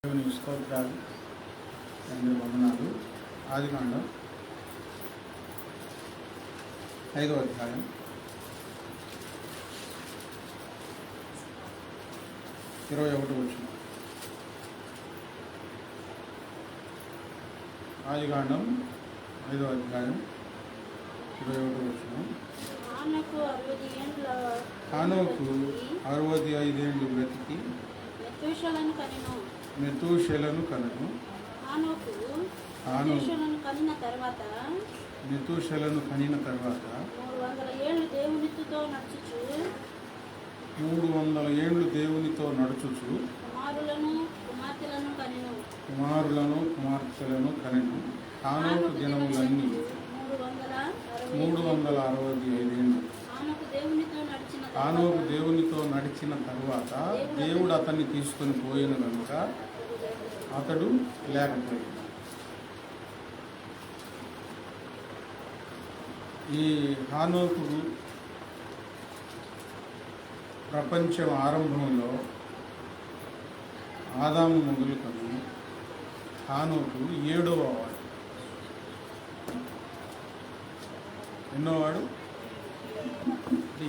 దేవుని స్తోత్రాలు తండ్రి వందనాలు. ఆదికాండం 5వ అధ్యాయం 21 వచనం. ఆదికాండం 5వ అధ్యాయం 21 వచనం. హానోకు 65 ఏండ్లు బ్రతికి మెతూషెలను కనెను. మెతూషెలను కనిన తర్వాత 300 ఏళ్ళు దేవునితో నడుచుచు కుమారులను కుమార్తెలను కనెను. హానోకు దినములన్నీ 365 ఏండ్లు. హానోకు దేవునితో నడిచిన తరువాత దేవుడు అతన్ని తీసుకొని పోయిన కనుక అతడు లేకపోయాడు. ఈ హానోకు ప్రపంచం ఆరంభంలో ఆదాము మొదలుకొని హానోకు 7వ వాడు. ఎన్నోవాడు?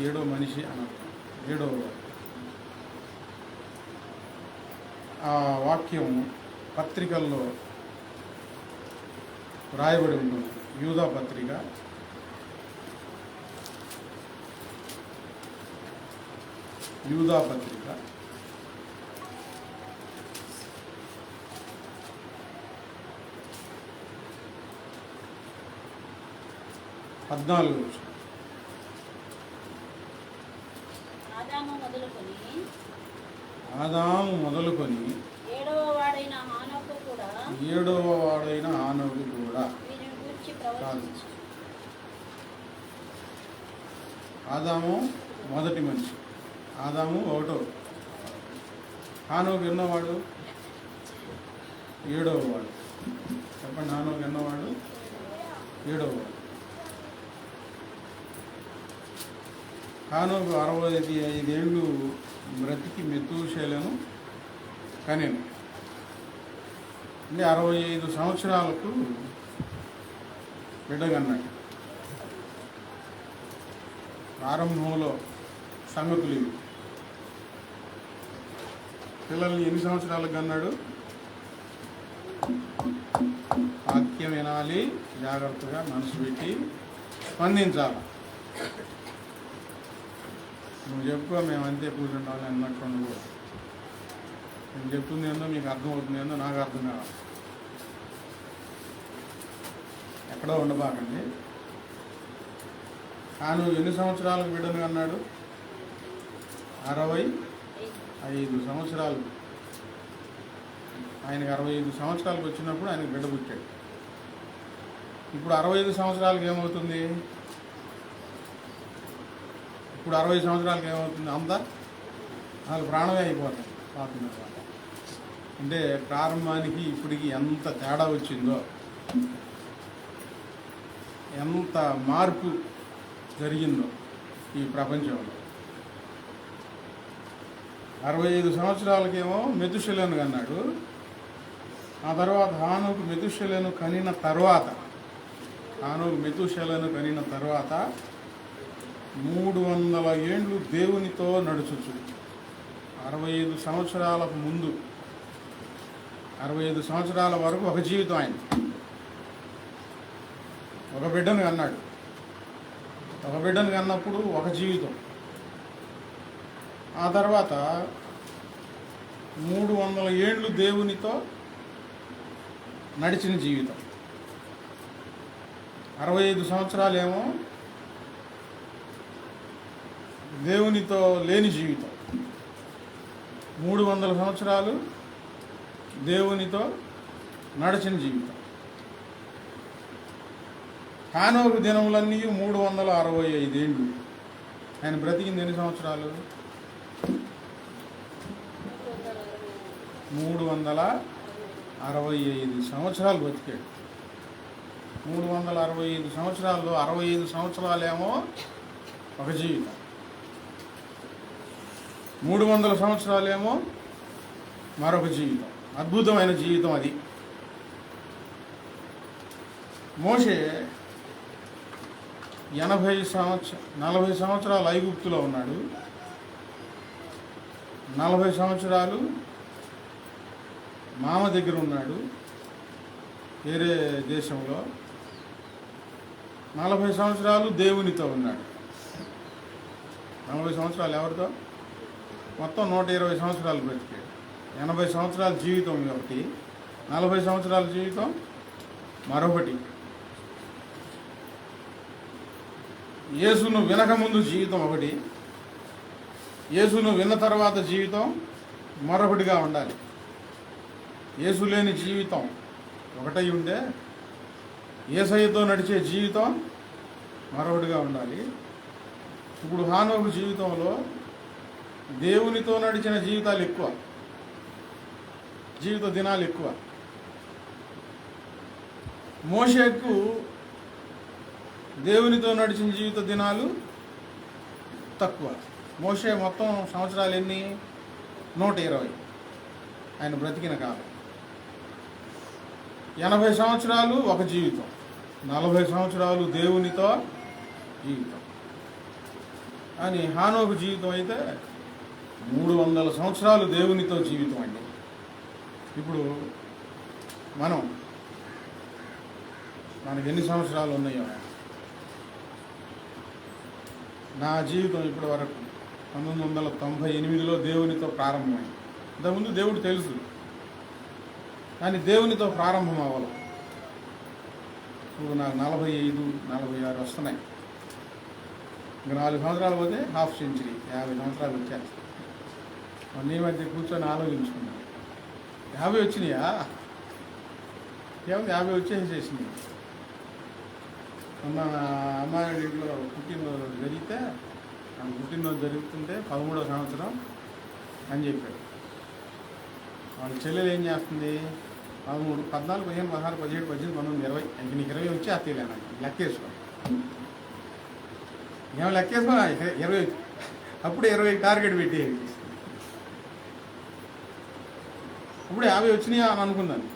7వ మనిషి అన్నారు. 7వ వాడు. ఆ వాక్యం పత్రికల్లో రాయబడి ఉంటుంది. యూదా పత్రిక 14 ఆదాము మొదలుకొని 7వ వాడైన హానోకు కూడా. ఆదాము మొదటి మనిషి. ఆదాము 1వ. హానోకు ఎన్నోవాడు? 7వ వాడు. చెప్పండి, హానోకు ఎన్నోవాడు? 7వ వాడు. హానోకు 65 ఏళ్ళు బ్రతికి మెతూషెలను కనెను. అంటే 65 సంవత్సరాలకు బిడ్డగన్నాడు. ప్రారంభంలో సంగతులు ఇవి. పిల్లల్ని ఎన్ని సంవత్సరాలకు కన్నాడు? వాక్యం వినాలి, జాగ్రత్తగా మనసు పెట్టి స్పందించాలి. నువ్వు చెప్పుకో, మేము అంతే కూర్చుంటామని అన్నట్టు ఉండదు. నేను చెప్తుంది ఏందో మీకు అర్థమవుతుంది ఏందో నాకు అర్థం కావాలి. ఎక్కడో ఉండబాకండి. తాను ఎన్ని సంవత్సరాలకు బిడ్డను అన్నాడు? 65 సంవత్సరాలు. ఆయనకి 65 సంవత్సరాలకు వచ్చినప్పుడు ఆయనకు బిడ్డ పుట్టాడు. ఇప్పుడు 65 సంవత్సరాలకు ఏమవుతుంది? ఇప్పుడు 60 సంవత్సరాలకు ఏమవుతుంది? అంతా వాళ్ళు ప్రాణమే అయిపోతుంది. అంటే ప్రారంభానికి ఇప్పటికి ఎంత తేడా వచ్చిందో, ఎంత మార్పు జరిగిందో ఈ ప్రపంచంలో. 65 సంవత్సరాలకేమో మెతూషెలను కన్నాడు. ఆ తర్వాత హానోకు మెతూషెలను కనిన తర్వాత 300 ఏండ్లు దేవునితో నడుచుచు. 65 సంవత్సరాలకు ముందు 65 సంవత్సరాల వరకు ఒక జీవితం. ఆయన ఒక బిడ్డను కన్నాడు. ఒక బిడ్డను కన్నప్పుడు ఒక జీవితం. ఆ తర్వాత 300 ఏండ్లు దేవునితో నడిచిన జీవితం. 65 సంవత్సరాలేమో దేవునితో లేని జీవితం. 300 సంవత్సరాలు దేవునితో నడిచిన జీవితం. హానోకు దినములన్నీ 365 ఏండ్లు. ఆయన బ్రతికింది ఎన్ని సంవత్సరాలు? 365 సంవత్సరాలు బతికాడు. 365 సంవత్సరాల్లో 65 సంవత్సరాలేమో ఒక జీవితం. 300 సంవత్సరాలేమో మరొక జీవితం. అద్భుతమైన జీవితం అది. మోషే 40 సంవత్సరాలు ఐగుప్తులో ఉన్నాడు. 40 సంవత్సరాలు మామ దగ్గర ఉన్నాడు వేరే దేశంలో. 40 సంవత్సరాలు దేవునితో ఉన్నాడు. 40 సంవత్సరాలు ఎవరితో? మొత్తం 120 సంవత్సరాలు బ్రతికాడు. 80 సంవత్సరాల జీవితం ఒకటి, 40 సంవత్సరాల జీవితం మరొకటి. యేసును వినకముందు జీవితం ఒకటి, యేసును విన్న తర్వాత జీవితం మరొకటిగా ఉండాలి. యేసు లేని జీవితం ఒకటై ఉంటే యేసయ్యతో నడిచే జీవితం మరొకటిగా ఉండాలి. ఇప్పుడు హానోకు జీవితంలో దేవునితో నడిచిన జీవితాలు ఎక్కువ, జీవిత దినాలు ఎక్కువ. మోషేకు దేవునితో నడిచిన జీవిత దినాలు తక్కువ. మోషే మొత్తం సంవత్సరాలు ఎన్ని? 120 ఆయన బ్రతికిన కాలం. 80 సంవత్సరాలు ఒక జీవితం, 40 సంవత్సరాలు దేవునితో జీవితం. అని హానోకు జీవితం అయితే 300 సంవత్సరాలు దేవునితో జీవితం అండి. ఇప్పుడు మనకు ఎన్ని సంవత్సరాలు ఉన్నాయో? నా జీవితం ఇప్పటి వరకు 1998లో దేవునితో ప్రారంభమైంది. ఇంతకుముందు దేవుడు తెలుసు, కానీ దేవునితో ప్రారంభం అవ్వాలి. ఇప్పుడు నాకు 45, 46 వస్తున్నాయి. ఇంకా 4 సంవత్సరాలు పోతే హాఫ్ సెంచరీ, 50 సంవత్సరాలు వచ్చేస్తాయి. మొన్న ఈ మధ్య కూర్చొని ఆలోచించుకున్నాను, 50 వచ్చినాయా? ఏముంది, 50 వచ్చేసేసినాయి. మా అమ్మాయి ఇంట్లో పుట్టినరోజు జరిగితే, పుట్టినరోజు జరుగుతుంటే 13వ సంవత్సరం అని చెప్పాడు. వాళ్ళ చెల్లెలు ఏం చేస్తుంది? 13, 14, 15, 16, 17, 18, 19, 20. ఇంక నీకు 20 వచ్చి అత్తేలేనా? లెక్కేసుకో. ఏమో లెక్కేసుకో, 20. అప్పుడే 20 టార్గెట్ పెట్టేది. అప్పుడే 50 వచ్చినాయా అని అనుకున్నాను.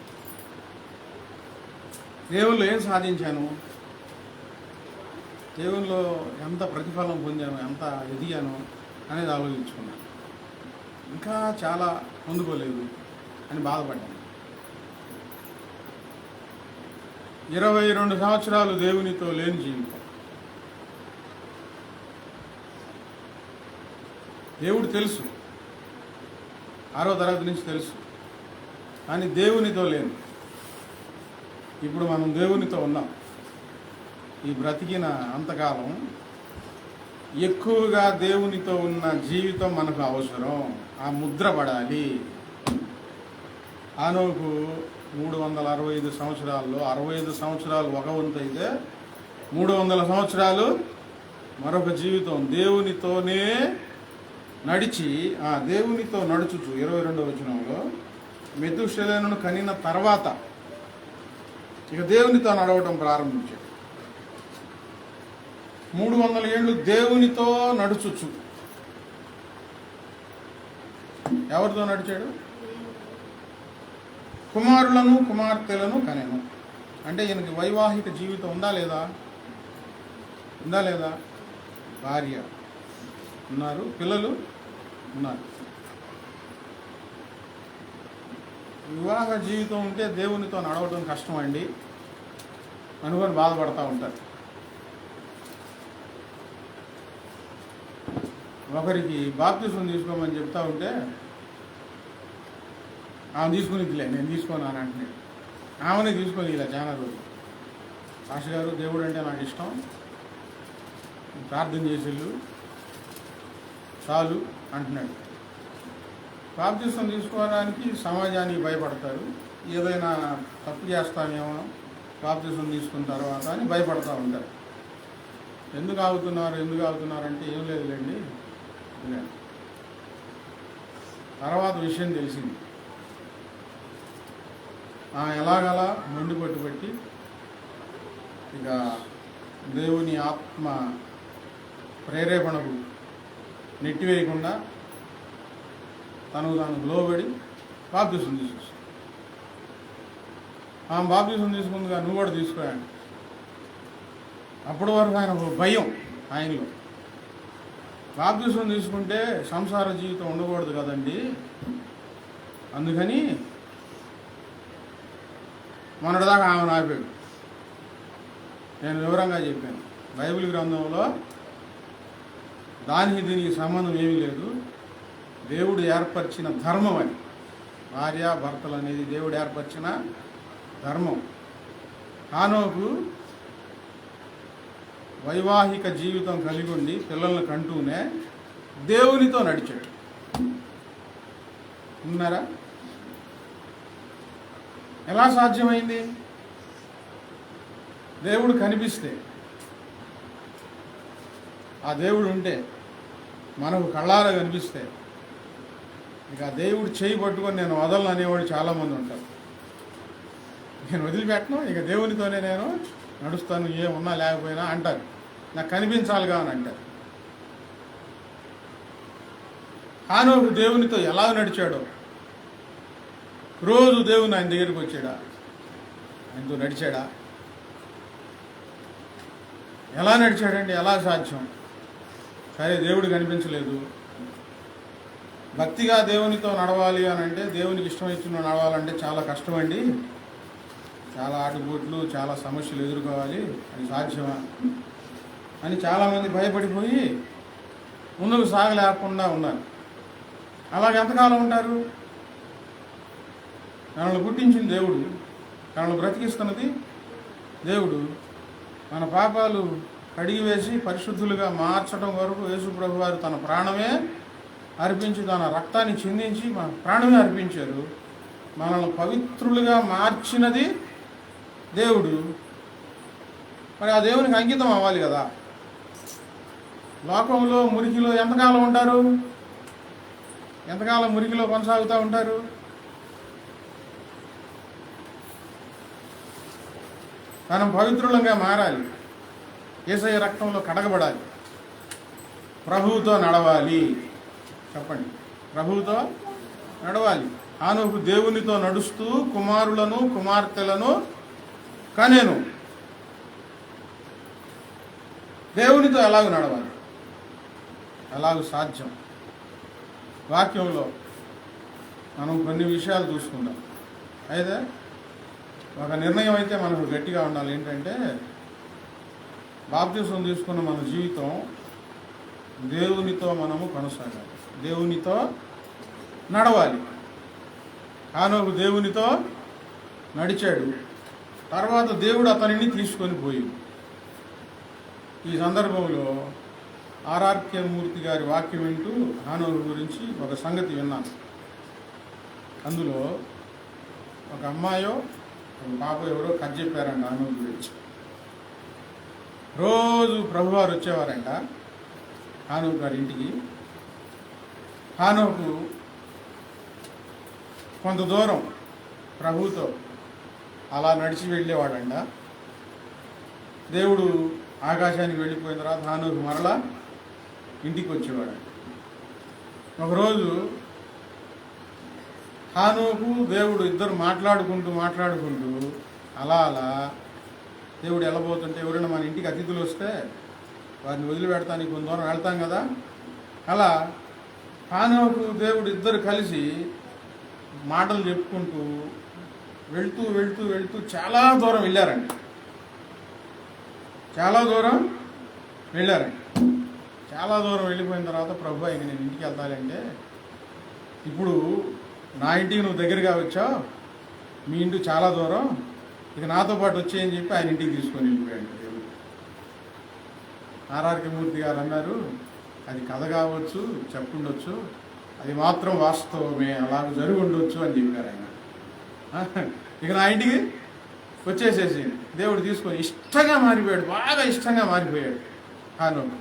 దేవుళ్ళు ఏం సాధించాను, దేవుల్లో ఎంత ప్రతిఫలం పొందాను, ఎంత ఎదిగాను అనేది ఆలోచించుకున్నాను. ఇంకా చాలా పొందుకోలేదు అని బాధపడ్డాను. 22 సంవత్సరాలు దేవునితో లేని జీవితం. దేవుడు తెలుసు, 6వ తరగతి నుంచి తెలుసు, కానీ దేవునితో లేను. ఇప్పుడు మనం దేవునితో ఉన్నాం. ఈ బ్రతికిన అంతకాలం ఎక్కువగా దేవునితో ఉన్న జీవితం మనకు అవసరం. ఆ ముద్ర పడాలి. హానోకు 365 సంవత్సరాల్లో 65 సంవత్సరాలు ఒక వంతు అయితే 300 సంవత్సరాలు మరొక జీవితం దేవునితోనే నడిచి, దేవునితో నడుచుచు 22వ వచనంలో మెతూషెలహును కనిన తర్వాత ఇక దేవునితో నడవటం ప్రారంభించాడు. 300 ఏళ్ళు దేవునితో నడుచుచు. ఎవరితో నడిచాడు? కుమారులను కుమార్తెలను కనెను. అంటే ఈయనకి వైవాహిక జీవితం ఉందా లేదా? ఉందా లేదా? భార్య ఉన్నారు, పిల్లలు ఉన్నారు. వివాహ జీవితం ఉంటే దేవునితో నడవడం కష్టం అండి అనుకొని బాధపడతా ఉంటారు. ఒకరికి బాప్తిసం తీసుకోమని చెప్తా ఉంటే ఆమె తీసుకునిదిలే, నేను తీసుకోను అని అంటున్నాడు. ఆమెనే తీసుకొని ఇలా చాలా రోజులు. సాక్షి గారు, దేవుడు అంటే నాకు ఇష్టం, ప్రార్థన చేసేళ్ళు చాలు అంటున్నాడు. బాప్తిసం తీసుకోవడానికి సమాజానికి భయపడతారు. ఏదైనా తప్పు చేస్తామేమో బాప్తిసం తీసుకున్న తర్వాత అని భయపడతా ఉంటారు. ఎందుకు ఆగుతున్నారు అంటే ఏం లేదులేండి. తర్వాత విషయం తెలిసింది. ఎలాగలా మొండి పట్టుబట్టి ఇక దేవుని ఆత్మ ప్రేరేపణకు నెట్టివేయకుండా తను లోబడి బాప్తిసం తీసుకొస్తాడు. ఆమె బాప్తిసం తీసుకుందిగా, నువ్వు కూడా తీసుకోండి. అప్పటి వరకు ఆయన ఒక భయం ఆయనలో. బాప్తిసం తీసుకుంటే సంసార జీవితం ఉండకూడదు కదండి, అందుకని మొన్నటిదాకా ఆమెను ఆపాడు. నేను వివరంగా చెప్పాను, బైబిల్ గ్రంథంలో దానికి దీనికి సంబంధం ఏమీ లేదు. దేవుడు ఏర్పరిచిన ధర్మం అని. భార్య భర్తలు అనేది దేవుడు ఏర్పరిచిన ధర్మం. హానోకు వైవాహిక జీవితం కలిగి ఉండి పిల్లలను కంటూనే దేవునితో నడిచాడు. ఉన్నారా? ఎలా సాధ్యమైంది? దేవుడు కనిపిస్తే, ఆ దేవుడు ఉంటే, మనకు కళ్ళారా కనిపిస్తే, ఇక ఆ దేవుడు చేయి పట్టుకొని నేను వదలను అనేవాడు చాలామంది ఉంటారు. నేను వదిలిపెట్టను, ఇక దేవునితోనే నేను నడుస్తాను, ఏమున్నా లేకపోయినా అంటారు. నాకు కనిపించాలిగా అని అంటారు. హానోకు దేవునితో ఎలా నడిచాడో, రోజు దేవుని ఆయన దగ్గరికి వచ్చాడా, ఆయనతో నడిచాడా? ఎలా నడిచాడండి? ఎలా సాధ్యం? సరే, దేవుడు కనిపించలేదు. భక్తిగా దేవునితో నడవాలి అని అంటే, దేవునికి ఇష్టం ఇచ్చిన నడవాలంటే చాలా కష్టమండి. చాలా ఆటుపోట్లు, చాలా సమస్యలు ఎదుర్కోవాలి. అది సాధ్యమా అని చాలామంది భయపడిపోయి ముందుకు సాగలేకుండా ఉన్నారు. అలాగే ఎంతకాలం ఉంటారు? మనల్ని పుట్టించిన దేవుడు, మనల్ని బ్రతికిస్తున్నది దేవుడు. మన పాపాలు కడిగివేసి పరిశుద్ధులుగా మార్చడం వరకు యేసు ప్రభు వారు తన ప్రాణమే అర్పించి, తన రక్తాన్ని చిందించి మన ప్రాణమే అర్పించారు. మనల్ని పవిత్రులుగా మార్చినది దేవుడు. మరి ఆ దేవునికి అంకితం అవ్వాలి కదా. లోకంలో మురికిలో ఎంతకాలం ఉంటారు? ఎంతకాలం మురికిలో కొనసాగుతూ ఉంటారు? మనం పవిత్రులంగా మారాలి, యేసయ్య రక్తంలో కడగబడాలి, ప్రభువుతో నడవాలి. చెప్పండి, ప్రభువుతో నడవాలి. హానోకు దేవునితో నడుస్తూ కుమారులను కుమార్తెలను కనెను. దేవునితో ఎలాగ నడవాలి? ఎలాగ సాధ్యం? వాక్యంలో మనం కొన్ని విషయాలు చూసుకుందాం. అయితే ఒక నిర్ణయం అయితే మనకు గట్టిగా ఉండాలి. ఏంటంటే, బాప్తిసం తీసుకున్న మన జీవితం దేవునితో మనము కొనసాగాలి, దేవునితో నడవాలి. హానోకు దేవునితో నడిచాడు. తర్వాత దేవుడు అతనిని తీసుకొని పోయి. ఈ సందర్భంలో ఆర్ఆర్కే మూర్తి గారి వాక్యం వింటూ హానోకు గురించి ఒక సంగతి విన్నాను. అందులో ఒక అమ్మాయో ఒక పాప ఎవరో కథ చెప్పారంట హానోకు గురించి. రోజు ప్రభువారు వచ్చేవారంట హానోకు గారి ఇంటికి. హానోకు కొంత దూరం ప్రభువుతో అలా నడిచి వెళ్ళేవాడంట. దేవుడు ఆకాశానికి వెళ్ళిపోయిన తర్వాత హానోకు మరలా ఇంటికి వచ్చేవాడు. ఒకరోజు హానోకు దేవుడు ఇద్దరు మాట్లాడుకుంటూ అలా దేవుడు వెళ్ళబోతుంటే, ఎవరైనా మన ఇంటికి అతిథులు వస్తే వారిని వదిలిపెడతానికి కొంత దూరం వెళ్తాం కదా, అలా హానోకు దేవుడు ఇద్దరు కలిసి మాటలు చెప్పుకుంటూ వెళ్తూ చాలా దూరం వెళ్ళారండి. చాలా దూరం వెళ్ళిపోయిన తర్వాత, ప్రభు ఇంక నేను ఇంటికి వెళ్తానంటే, ఇప్పుడు నా ఇంటికి నువ్వు దగ్గరగా వచ్చావు, మీ ఇంటి చాలా దూరం, ఇక నాతో పాటు వచ్చేయని చెప్పి ఆయన ఇంటికి తీసుకొని వెళ్ళిపోయాడు దేవుడు. ఆర్ఆర్కే మూర్తి గారు అన్నారు, అది కథ కావచ్చు, చెప్పుండొచ్చు, అది మాత్రం వాస్తవమే, అలాగ జరిగి ఉండొచ్చు అని చెప్పారు ఆయన. ఇక నా ఇంటికి వచ్చేసేసి దేవుడు తీసుకొని ఇష్టంగా మారిపోయాడు, బాగా ఇష్టంగా మారిపోయాడు హానోకు.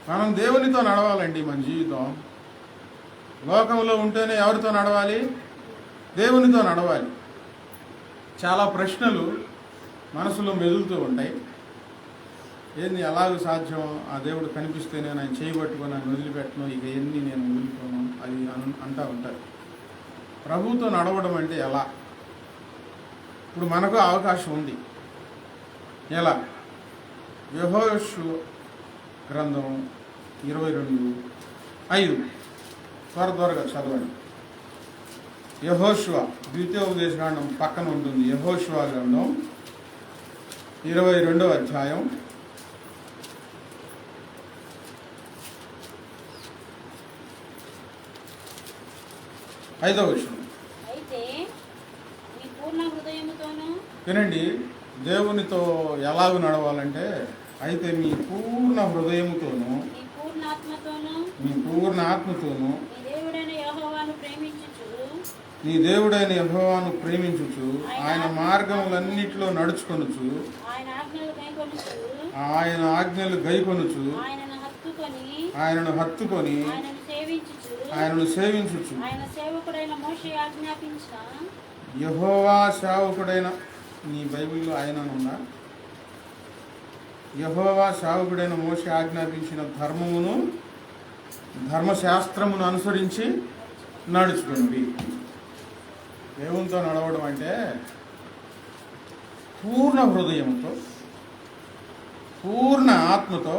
మనం దేవునితో నడవాలండి. మన జీవితం లోకంలో ఉంటేనే ఎవరితో నడవాలి? దేవునితో నడవాలి. చాలా ప్రశ్నలు మనసులో మెదులుతూ ఉంటాయి. ఏంది ఎలాగ సాధ్యం? ఆ దేవుడు కనిపిస్తేనే ఆయన చేయబట్టుకొని ఆయన వదిలిపెట్టను, ఇక ఎన్ని నేను వదులుకోను, అది అంటూ ఉంటారు. ప్రభువుతో నడవడం అంటే ఎలా? ఇప్పుడు మనకు అవకాశం ఉంది. ఎలా? యెహోషువ గ్రంథం 22:5 త్వరగా చదవండి. యెహోషువ ద్వితీయోపదేశకాండం పక్కన ఉంటుంది. యెహోషువ గ్రంథం 22వ అధ్యాయం 5వ వచనం. వినండి, దేవునితో ఎలాగ నడవాలంటే, అయితే మీ పూర్ణ హృదయముతోను మీ పూర్ణ ఆత్మతోను నీ దేవుడైన యెహోవాను ప్రేమించుచు ఆయన మార్గములన్నిటిలో నడుచుకొనుచు ఆయన ఆజ్ఞలు గైకొనుచు ఆయనను హత్తుకొని ఆయనను సేవించుచు యెహోవా సేవకుడైన, నీ బైబిల్లో ఆయన ఉన్నా, యెహోవా సేవకుడైన మోషే ఆజ్ఞాపించిన ధర్మమును ధర్మశాస్త్రమును అనుసరించి నడుచుకోండి. దేవునితో నడవడం అంటే పూర్ణ హృదయంతో పూర్ణ ఆత్మతో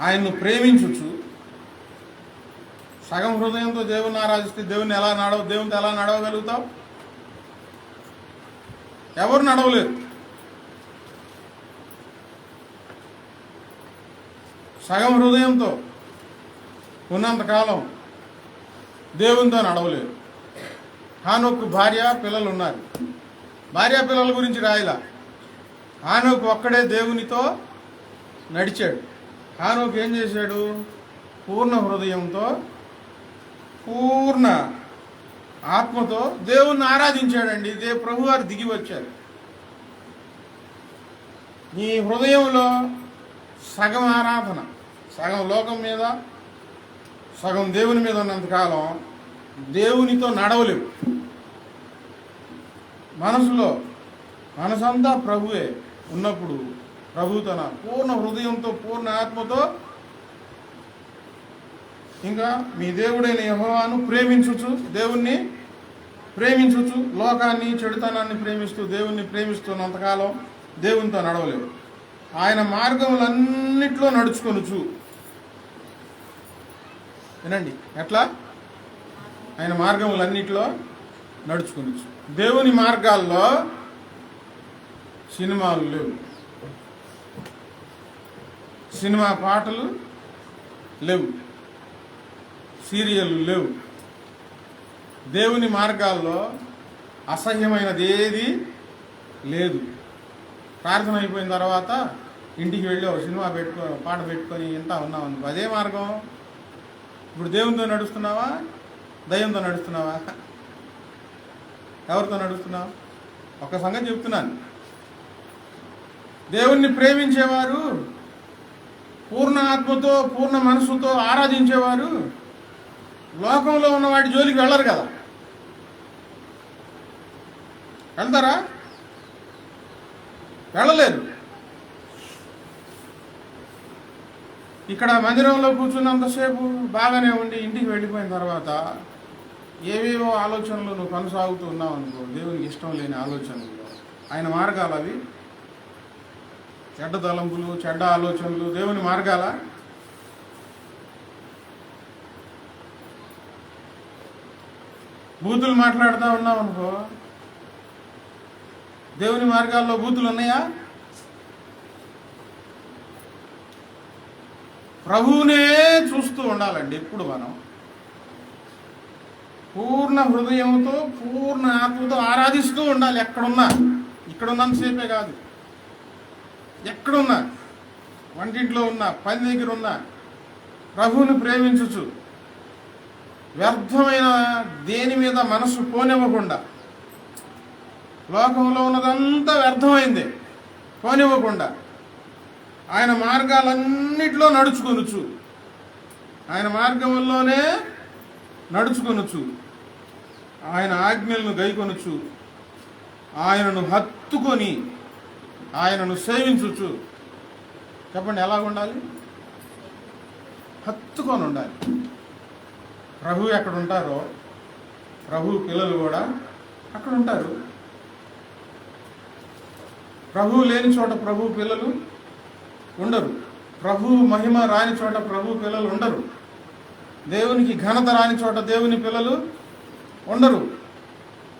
ఆయన్ను ప్రేమించుచు, సగం హృదయంతో దేవుని ఆరాధిస్తే దేవునితో ఎలా నడవగలుగుతావు? ఎవరు నడవలేరు. సగం హృదయంతో ఉన్నంతకాలం దేవునితో నడవలేరు. హానోకు భార్య పిల్లలు ఉన్నారు. భార్య పిల్లల గురించి రాయలా. హానోకు ఒక్కడే దేవునితో నడిచాడు. హానోకు ఏం చేశాడు? పూర్ణ హృదయంతో పూర్ణ ఆత్మతో దేవుణ్ణి ఆరాధించాడండి. ప్రభు వారు దిగి వచ్చారు. నీ హృదయంలో సగం ఆరాధన, సగం లోకం మీద, సగం దేవుని మీద ఉన్నంతకాలం దేవునితో నడవలేవు. మనసంతా ప్రభువే ఉన్నప్పుడు ప్రభు తన పూర్ణ హృదయంతో పూర్ణ ఆత్మతో ఇంకా మీ దేవుడైన యెహోవాను ప్రేమించుచు, దేవుణ్ణి ప్రేమించుచు, లోకాన్ని చెడుతనాన్ని ప్రేమిస్తూ దేవుణ్ణి ప్రేమిస్తున్నంతకాలం దేవునితో నడవలేవు. ఆయన మార్గములన్నిట్లో నడుచుకొనుచు. వినండి, ఎట్లా? ఆయన మార్గములన్నిట్లో నడుచుకొనుచు. దేవుని మార్గాల్లో సినిమాలు లేవు, సినిమా పాటలు లేవు, సీరియళ్ళు లేవు. దేవుని మార్గాల్లో అసహ్యమైనది ఏది లేదు. ప్రార్థన అయిపోయిన తర్వాత ఇంటికి వెళ్ళి ఒక సినిమా పాట పెట్టుకొని ఇంటా ఉన్నావు అనుకో, అదే మార్గం. ఇప్పుడు దేవునితో నడుస్తున్నావా, దయ్యంతో నడుస్తున్నావా? ఎవరితో నడుస్తున్నావు? ఒక సంగతి చెప్తున్నాను. దేవుణ్ణి ప్రేమించేవారు, పూర్ణ ఆత్మతో పూర్ణ మనసుతో ఆరాధించేవారు లోకంలో ఉన్న వాటి జోలికి వెళ్ళరు కదా. వెళ్తారా? వెళ్ళలేరు. ఇక్కడ మందిరంలో కూర్చున్నంతసేపు బాగానే ఉండి ఇంటికి వెళ్ళిపోయిన తర్వాత ఏవేవో ఆలోచనలు నువ్వు కొనసాగుతూ ఉన్నావు అనుకో, దేవునికి ఇష్టం లేని ఆలోచనలు, ఆయన మార్గాలు అవి. చెడ్డ తలంపులు, చెడ్డ ఆలోచనలు దేవుని మార్గాల? బూతులు మాట్లాడుతూ ఉన్నావు అనుకో, దేవుని మార్గాల్లో బూతులు ఉన్నాయా? ప్రభువునే చూస్తూ ఉండాలండి ఎప్పుడు మనం. పూర్ణ హృదయంతో పూర్ణ ఆత్మతో ఆరాధిస్తూ ఉండాలి. ఎక్కడున్నా, ఇక్కడున్నంతసేపే కాదు, ఎక్కడున్నా, వంటింట్లో ఉన్నా, పని దగ్గర ఉన్నా, ప్రభువుని ప్రేమించుచు, వ్యర్థమైన దేని మీద మనసు పోనివ్వకుండా, లోకంలో ఉన్నదంతా వ్యర్థమైంది పోనివ్వకుండా ఆయన మార్గాలన్నిటిలో నడుచుకొనుచు, ఆయన మార్గంలోనే నడుచుకొనుచు, ఆయన ఆజ్ఞలను గైకొనుచు, ఆయనను హత్తుకొని ఆయనను సేవించుచు. చెప్పండి, ఎలాగుండాలి? హత్తుకొని ఉండాలి. ప్రభు ఎక్కడ ఉంటారో ప్రభు పిల్లలు కూడా అక్కడ ఉంటారు. ప్రభువు లేని చోట ప్రభు పిల్లలు ఉండరు. ప్రభు మహిమ రాని చోట ప్రభు పిల్లలు ఉండరు. దేవునికి ఘనత రాని చోట దేవుని పిల్లలు ఉండరు.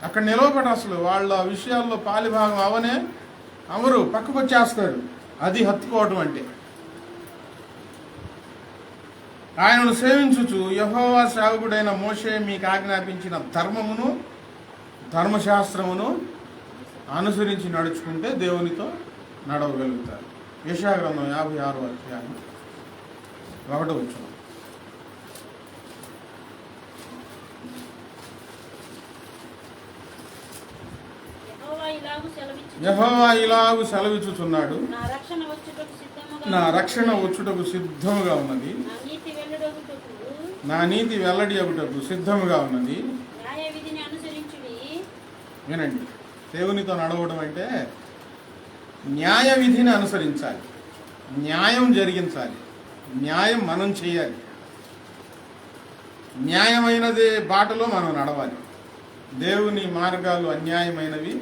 అక్కడ నిలవబడి అసలు వాళ్ళ విషయాల్లో పాలిభాగం అవనే అవరు, పక్కకు వచ్చేస్తారు. అది హత్తుకోవడం అంటే. ఆయనను సేవించుచు యెహోవా సేవకుడైన మోషే మీకు ఆజ్ఞాపించిన ధర్మమును ధర్మశాస్త్రమును అనుసరించి నడుచుకుంటే దేవునితో నడవగలుగుతారు. యెషయా గ్రంథం 56వ అధ్యాయం 1వ వచనం. యెహోవా ఇలాగు సెలవిచ్చుచున్నాడు, నా రక్షణ వచ్చుటకు సిద్ధముగా ఉన్నది, నా నీతి వెల్లడి అగుటకు సిద్ధముగా ఉన్నది. వినండి, దేవునితో నడవడం అంటే న్యాయ విధిని అనుసరించాలి, న్యాయం జరిగించాలి, న్యాయం మనం చేయాలి, న్యాయమైనదే బాటలో మనం నడవాలి. దేవుని మార్గాలు అన్యాయమైనవి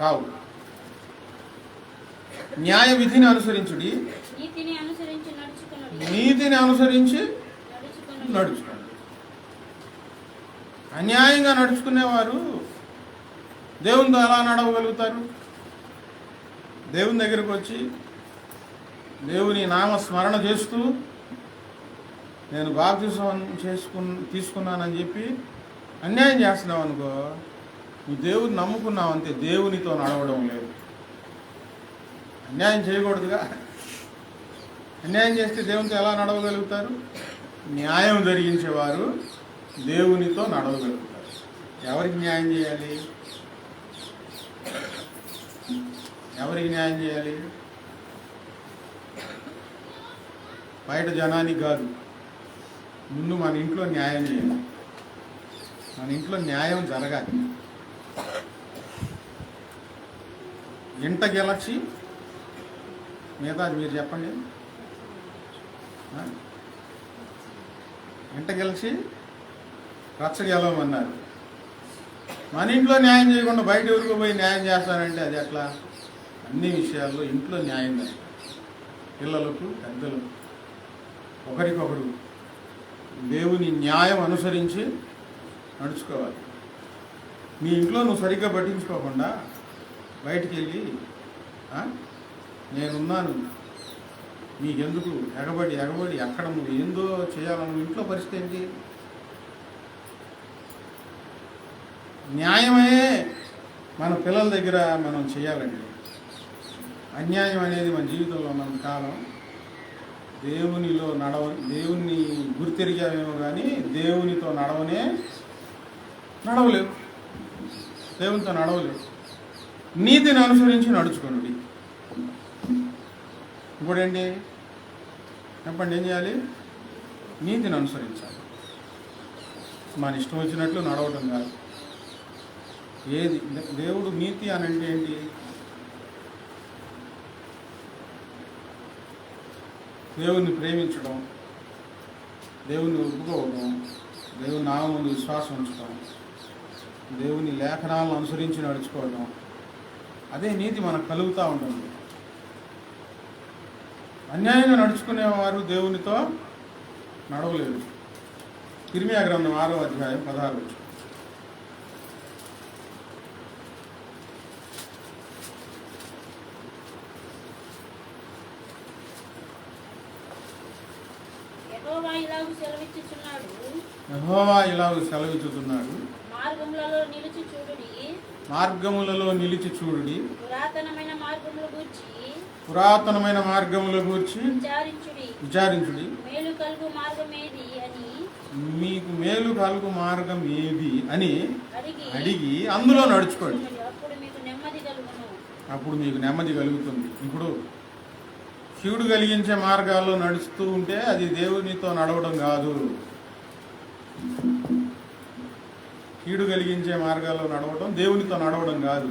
కావు. న్యాయ విధిని అనుసరించుడి, నీతిని అనుసరించి నడుచుకోండి. అన్యాయంగా నడుచుకునేవారు దేవునితో ఎలా నడవగలుగుతారు? దేవుని దగ్గరకు వచ్చి దేవుని నామస్మరణ చేస్తూ నేను బాప్తిసం తీసుకున్నానని చెప్పి అన్యాయం చేస్తున్నావు అనుకో, నువ్వు దేవుని నమ్ముకున్నావు అంతే, దేవునితో నడవడం లేదు. అన్యాయం చేయకూడదుగా. అన్యాయం చేస్తే దేవునితో ఎలా నడవగలుగుతారు? న్యాయం జరిగించేవారు దేవునితో నడవగలుగుతారు. ఎవరికి న్యాయం చేయాలి? ఎవరికి న్యాయం చేయాలి? బయట జనానికి కాదు, ముందు మన ఇంట్లో న్యాయం చేయాలి. మన ఇంట్లో న్యాయం జరగాలి. ఇంట గెలచి మిగతా మీరు చెప్పండి. ఇంట గెలిచి రచ్చ గెలవమన్నారు. మన ఇంట్లో న్యాయం చేయకుండా బయట ఊరికి పోయి న్యాయం చేస్తానంటే అది ఎట్లా? అన్ని విషయాల్లో ఇంట్లో న్యాయం జరగాలి. పిల్లలకు పెద్దలకు ఒకరికొకరు దేవుని న్యాయం అనుసరించి నడుచుకోవాలి. నీ ఇంట్లో నువ్వు సరిగ్గా పట్టించుకోకుండా బయటికి వెళ్ళి నేనున్నాను మీకెందుకు ఎగబడి అక్కడ నువ్వు ఏందో చేయాలని ఇంట్లో పరిస్థితి ఏంటి? న్యాయమే మన పిల్లల దగ్గర మనం చేయాలండి. అన్యాయం అనేది మన జీవితంలో మన కాలం దేవునిలో దేవుణ్ణి గుర్తెరిగామేమో కానీ దేవునితో నడవలేవు. దేవునితో నడవలేవు. నీతిని అనుసరించి నడుచుకోండి. ఇప్పుడు ఏంటి చెప్పండి, ఏం చేయాలి? నీతిని అనుసరించాలి. మన ఇష్టం వచ్చినట్లు నడవటం కాదు. ఏది దేవుడు నీతి అని అంటే ఏంటి? దేవుణ్ణి ప్రేమించడం, దేవుణ్ణి ఒప్పుకోవడం, దేవుని నామముందు విశ్వాసం ఉంచడం, దేవుని లేఖనాలను అనుసరించి నడుచుకోవడం, అదే నీతి మనకు కలుగుతూ ఉంటుంది. అన్యాయంగా నడుచుకునేవారు దేవునితో నడవలేరు. ఇర్మియా గ్రంథం 6వ అధ్యాయం 16వ వచనం. యెహోవా ఇలాగు సెలవిచ్చుచున్నాడు, మార్గములలో నిలిచి చూడుడి, పురాతనమైన మార్గముల గూర్చి విచారించుడి, మీకు మేలు కలుగు మార్గం ఏది అని అడిగి అందులో నడుచుకోండి. అప్పుడు మీకు నెమ్మది కలుగుతుంది. ఇప్పుడు కీడు కలిగించే మార్గాల్లో నడుస్తూ ఉంటే అది దేవునితో నడవడం కాదు. కీడు కలిగించే మార్గాల్లో నడవడం దేవునితో నడవడం కాదు.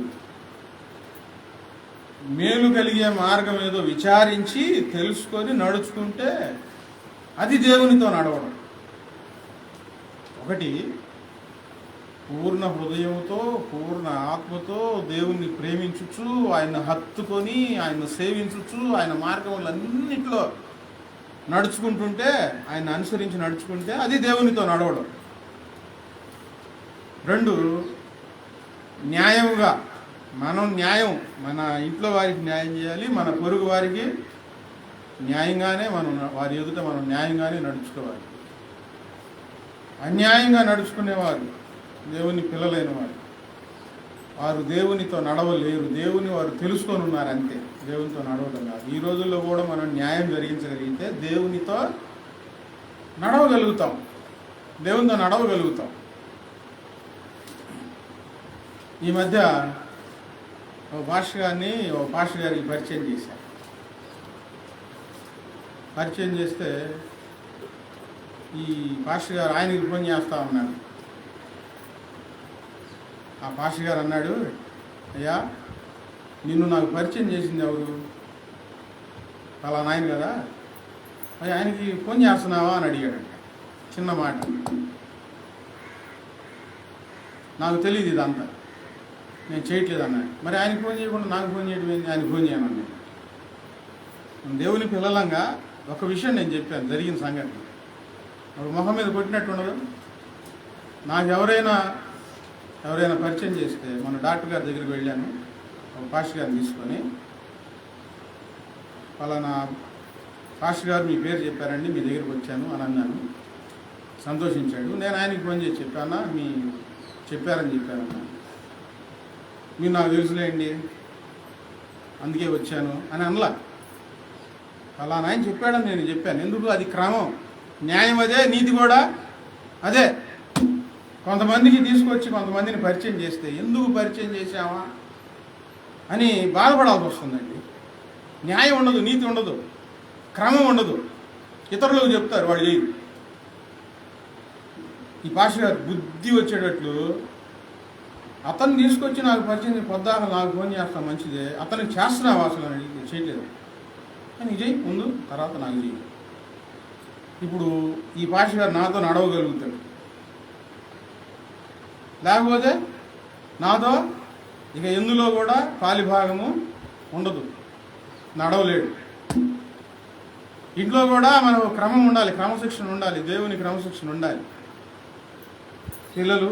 మేలు కలిగే మార్గం ఏదో విచారించి తెలుసుకొని నడుచుకుంటే అది దేవునితో నడవడం. ఒకటి పూర్ణ హృదయంతో పూర్ణ ఆత్మతో దేవుణ్ణి ప్రేమించుచు ఆయన హత్తుకొని ఆయన సేవించుచు ఆయన మార్గములన్నిటిలో నడుచుకుంటుంటే ఆయన అనుసరించి నడుచుకుంటే అది దేవునితో నడవడం. 2, న్యాయముగా మనం మన ఇంట్లో వారికి న్యాయం చేయాలి, మన పొరుగు వారికి న్యాయంగానే వారి ఎదుట మనం న్యాయంగానే నడుచుకోవాలి. అన్యాయంగా నడుచుకునేవారు దేవుని పిల్లలైన వారు దేవునితో నడవలేరు. దేవుని వారు తెలుసుకొని ఉన్నారు అంతే, దేవునితో నడవడం కాదు. ఈ రోజుల్లో కూడా మనం న్యాయం జరిగించగలిగితే దేవునితో నడవగలుగుతాం, దేవునితో నడవగలుగుతాం. ఈ మధ్య ఓ పాస్టర్ గారికి పరిచయం చేశారు. పరిచయం చేస్తే ఈ పాస్టర్ గారు ఆయనకి ఫోన్ చేస్తా ఉన్నారు. ఆ పాస్టర్ గారు అన్నాడు, అయ్యా నిన్ను నాకు పరిచయం చేసింది ఎవరు? అలా నాయన కదా, అయ్యా ఆయనకి ఫోన్ చేస్తున్నావా అని అడిగాడంట. చిన్న మాట, నాకు తెలియదు ఇదంతా, నేను చేయట్లేదు అన్నాడు. మరి ఆయనకి ఫోన్ చేయకుండా నాకు ఫోన్ చేయడం ఏంటి? ఆయనకి ఫోన్ చేయను అన్నాడు. దేవుని పిల్లలంగా ఒక విషయం నేను చెప్పాను, జరిగిన సంఘటన. అప్పుడు మొహం మీద కొట్టినట్టు ఉండదు. నాకు ఎవరైనా పరిచయం చేస్తే మన డాక్టర్ గారి దగ్గరికి వెళ్ళాను, ఒక పాస్టర్ గారిని తీసుకొని, పలానా పాస్టర్ గారు మీ పేరు చెప్పారండి, మీ దగ్గరికి వచ్చాను అని అన్నాను. సంతోషించాడు. నేను ఆయనకి ఫోన్ చేసి చెప్పానా, మీ చెప్పారని చెప్పానన్నా. మీరు నాకు తెలుసులేండి అందుకే వచ్చాను అని అనలా. అలా ఆయన చెప్పాడని నేను చెప్పాను. ఎందుకు? అది క్రమం, న్యాయం అదే, నీతి కూడా అదే. కొంతమందికి తీసుకొచ్చి కొంతమందిని పరిచయం చేస్తే ఎందుకు పరిచయం చేశామా అని బాధపడాల్సి వస్తుందండి. న్యాయం ఉండదు, నీతి ఉండదు, క్రమం ఉండదు. ఇతరులకు చెప్తారు, వాడు చేయదు. ఈ పాస్టర్ గారు బుద్ధి వచ్చేటట్లు అతన్ని తీసుకొచ్చి నాకు పరిచయం, పొద్దాక నాకు ఫోన్ చేస్తాం మంచిదే, అతనికి చేస్తున్నావు అసలు అని అడిగితే చేయలేదు అని చెయ్యి ముందు, తర్వాత నాకు చెయ్యి. ఇప్పుడు ఈ పాస్టర్ గారు నాతో నడవగలుగుతాడు, లేకపోతే నాతో ఇక ఎందులో కూడా పాలిభాగము ఉండదు, నడవలేడు. ఇంట్లో కూడా మనకు క్రమం ఉండాలి, క్రమశిక్షణ ఉండాలి, దేవుని క్రమశిక్షణ ఉండాలి. పిల్లలు,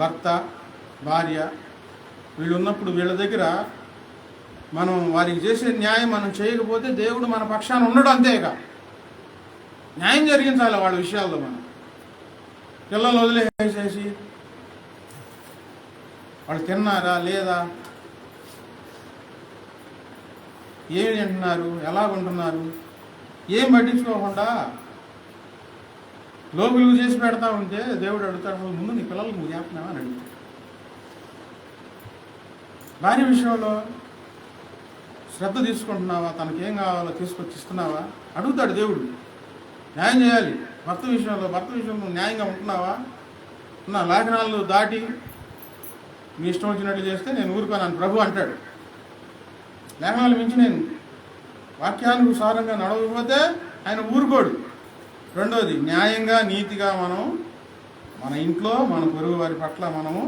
భర్త, భార్య వీళ్ళు ఉన్నప్పుడు వీళ్ళ దగ్గర మనం వారికి చేసే న్యాయం మనం చేయకపోతే దేవుడు మన పక్షాన ఉండడు. అంతేగా న్యాయం జరిగించాలి వాళ్ళ విషయాల్లో. మనం పిల్లలు వదిలేసేసి వాళ్ళు తిన్నారా లేదా, ఏమి తింటున్నారు, ఎలాగుంటున్నారు, ఏం పట్టించుకోకుండా లోకులు చేసి పెడతా ఉంటే దేవుడు అడుగుతాడు, ముందు నీ పిల్లలకు నువ్వు చేస్తున్నావా అని అడుగుతాడు. భార్య విషయంలో శ్రద్ధ తీసుకుంటున్నావా, తనకేం కావాలో తీసుకొచ్చి ఇస్తున్నావా అడుగుతాడు దేవుడు. న్యాయం చేయాలి. భర్త విషయంలో నువ్వు న్యాయంగా ఉంటున్నావా, నా లేఖనాలు దాటి నీ ఇష్టం వచ్చినట్లు చేస్తే నేను ఊరుకోనాను ప్రభు అంటాడు. లేఖనాలు మించి నేను వాక్యానుసారంగా నడవకపోతే ఆయన ఊరుకోడు. రెండోది, న్యాయంగా నీతిగా మనం మన ఇంట్లో మన పొరుగు వారి పట్ల మనము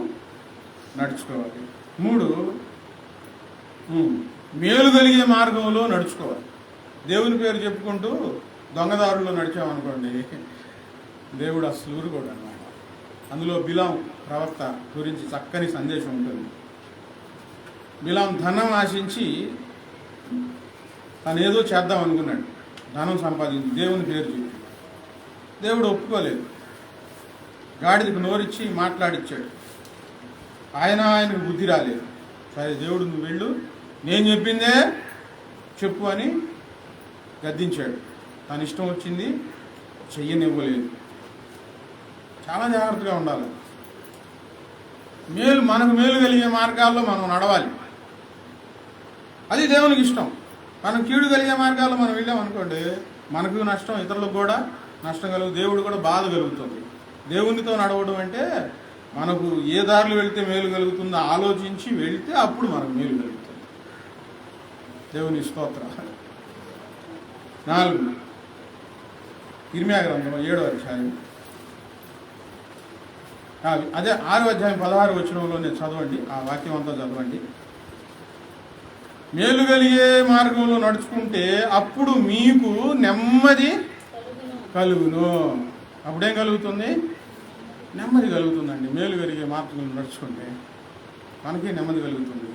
నడుచుకోవాలి. 3, మేలు కలిగే మార్గంలో నడుచుకోవాలి. దేవుని పేరు చెప్పుకుంటూ దొంగదారుల్లో నడిచామనుకోండి, దేవుడు అసలు ఊరుకోడు అన్నమాట. అందులో బిలాం ప్రవక్త గురించి చక్కని సందేశం ఉంటుంది. బిలాం ధనం ఆశించి తను ఏదో చేద్దాం అనుకున్నాడు, ధనం సంపాదించి దేవుని పేరు చెప్పి. దేవుడు ఒప్పుకోలేదు, గాడిదకు నోరిచ్చి మాట్లాడిచ్చాడు. ఆయనకు బుద్ధి రాలేదు. సరే దేవుడు నువ్వు వెళ్ళు, నేను చెప్పిందే చెప్పు అని గద్దించాడు. తన ఇష్టం వచ్చింది చెయ్యనివ్వలేదు. చాలా జాగ్రత్తగా ఉండాలి. మనకు మేలు కలిగే మార్గాల్లో మనం నడవాలి, అది దేవునికి ఇష్టం. మనం కీడు కలిగే మార్గాల్లో మనం వెళ్ళామనుకోండి, మనకు నష్టం, ఇతరులకు కూడా నష్టం దేవుడు కూడా బాధ కలుగుతుంది. దేవునితో నడవడం అంటే మనకు ఏ దారులు వెళితే మేలు కలుగుతుందో ఆలోచించి వెళితే అప్పుడు మనకు మేలు కలుగుతుంది. దేవుని స్తోత్రం. 4 ఇర్మీయా గ్రంథం 7వ అధ్యాయం అదే 6వ అధ్యాయం 16వ వచనంలోనే చదవండి, ఆ వాక్యం అంతా చదవండి. మేలు కలిగే మార్గంలో నడుచుకుంటే అప్పుడు మీకు నెమ్మది కలుగును. అప్పుడేం కలుగుతుంది? నెమ్మది కలుగుతుందండి. మేలు కలిగే మార్గంలో నడుచుకుంటే మనకి నెమ్మది కలుగుతుంది.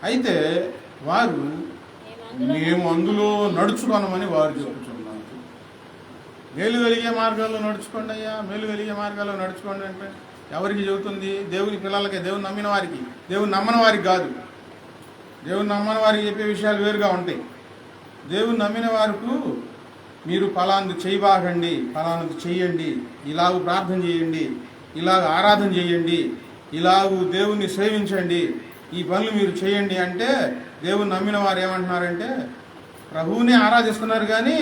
అయితే వారు మేము అందులో నడుచుకోనమని వారు చెబుతున్నారు. మేలు కలిగే మార్గాల్లో నడుచుకోండి అయ్యా, మేలు కలిగే మార్గాల్లో నడుచుకోండి అంటే ఎవరికి చెబుతుంది? దేవుని పిల్లలకే, దేవుని నమ్మిన వారికి. దేవుని నమ్మని వారికి కాదు. దేవుని నమ్మని వారికి చెప్పే విషయాలు వేరుగా ఉంటాయి. దేవుని నమ్మిన వారికి మీరు ఫలాంది చేయబాగండి, ఫలాంది చెయ్యండి, ఇలాగూ ప్రార్థన చేయండి, ఇలాగ ఆరాధన చేయండి, ఇలాగూ దేవుణ్ణి సేవించండి, ఈ పనులు మీరు చేయండి అంటే దేవుని నమ్మిన వారు ఏమంటున్నారంటే ప్రభువుని ఆరాధిస్తున్నారు కానీ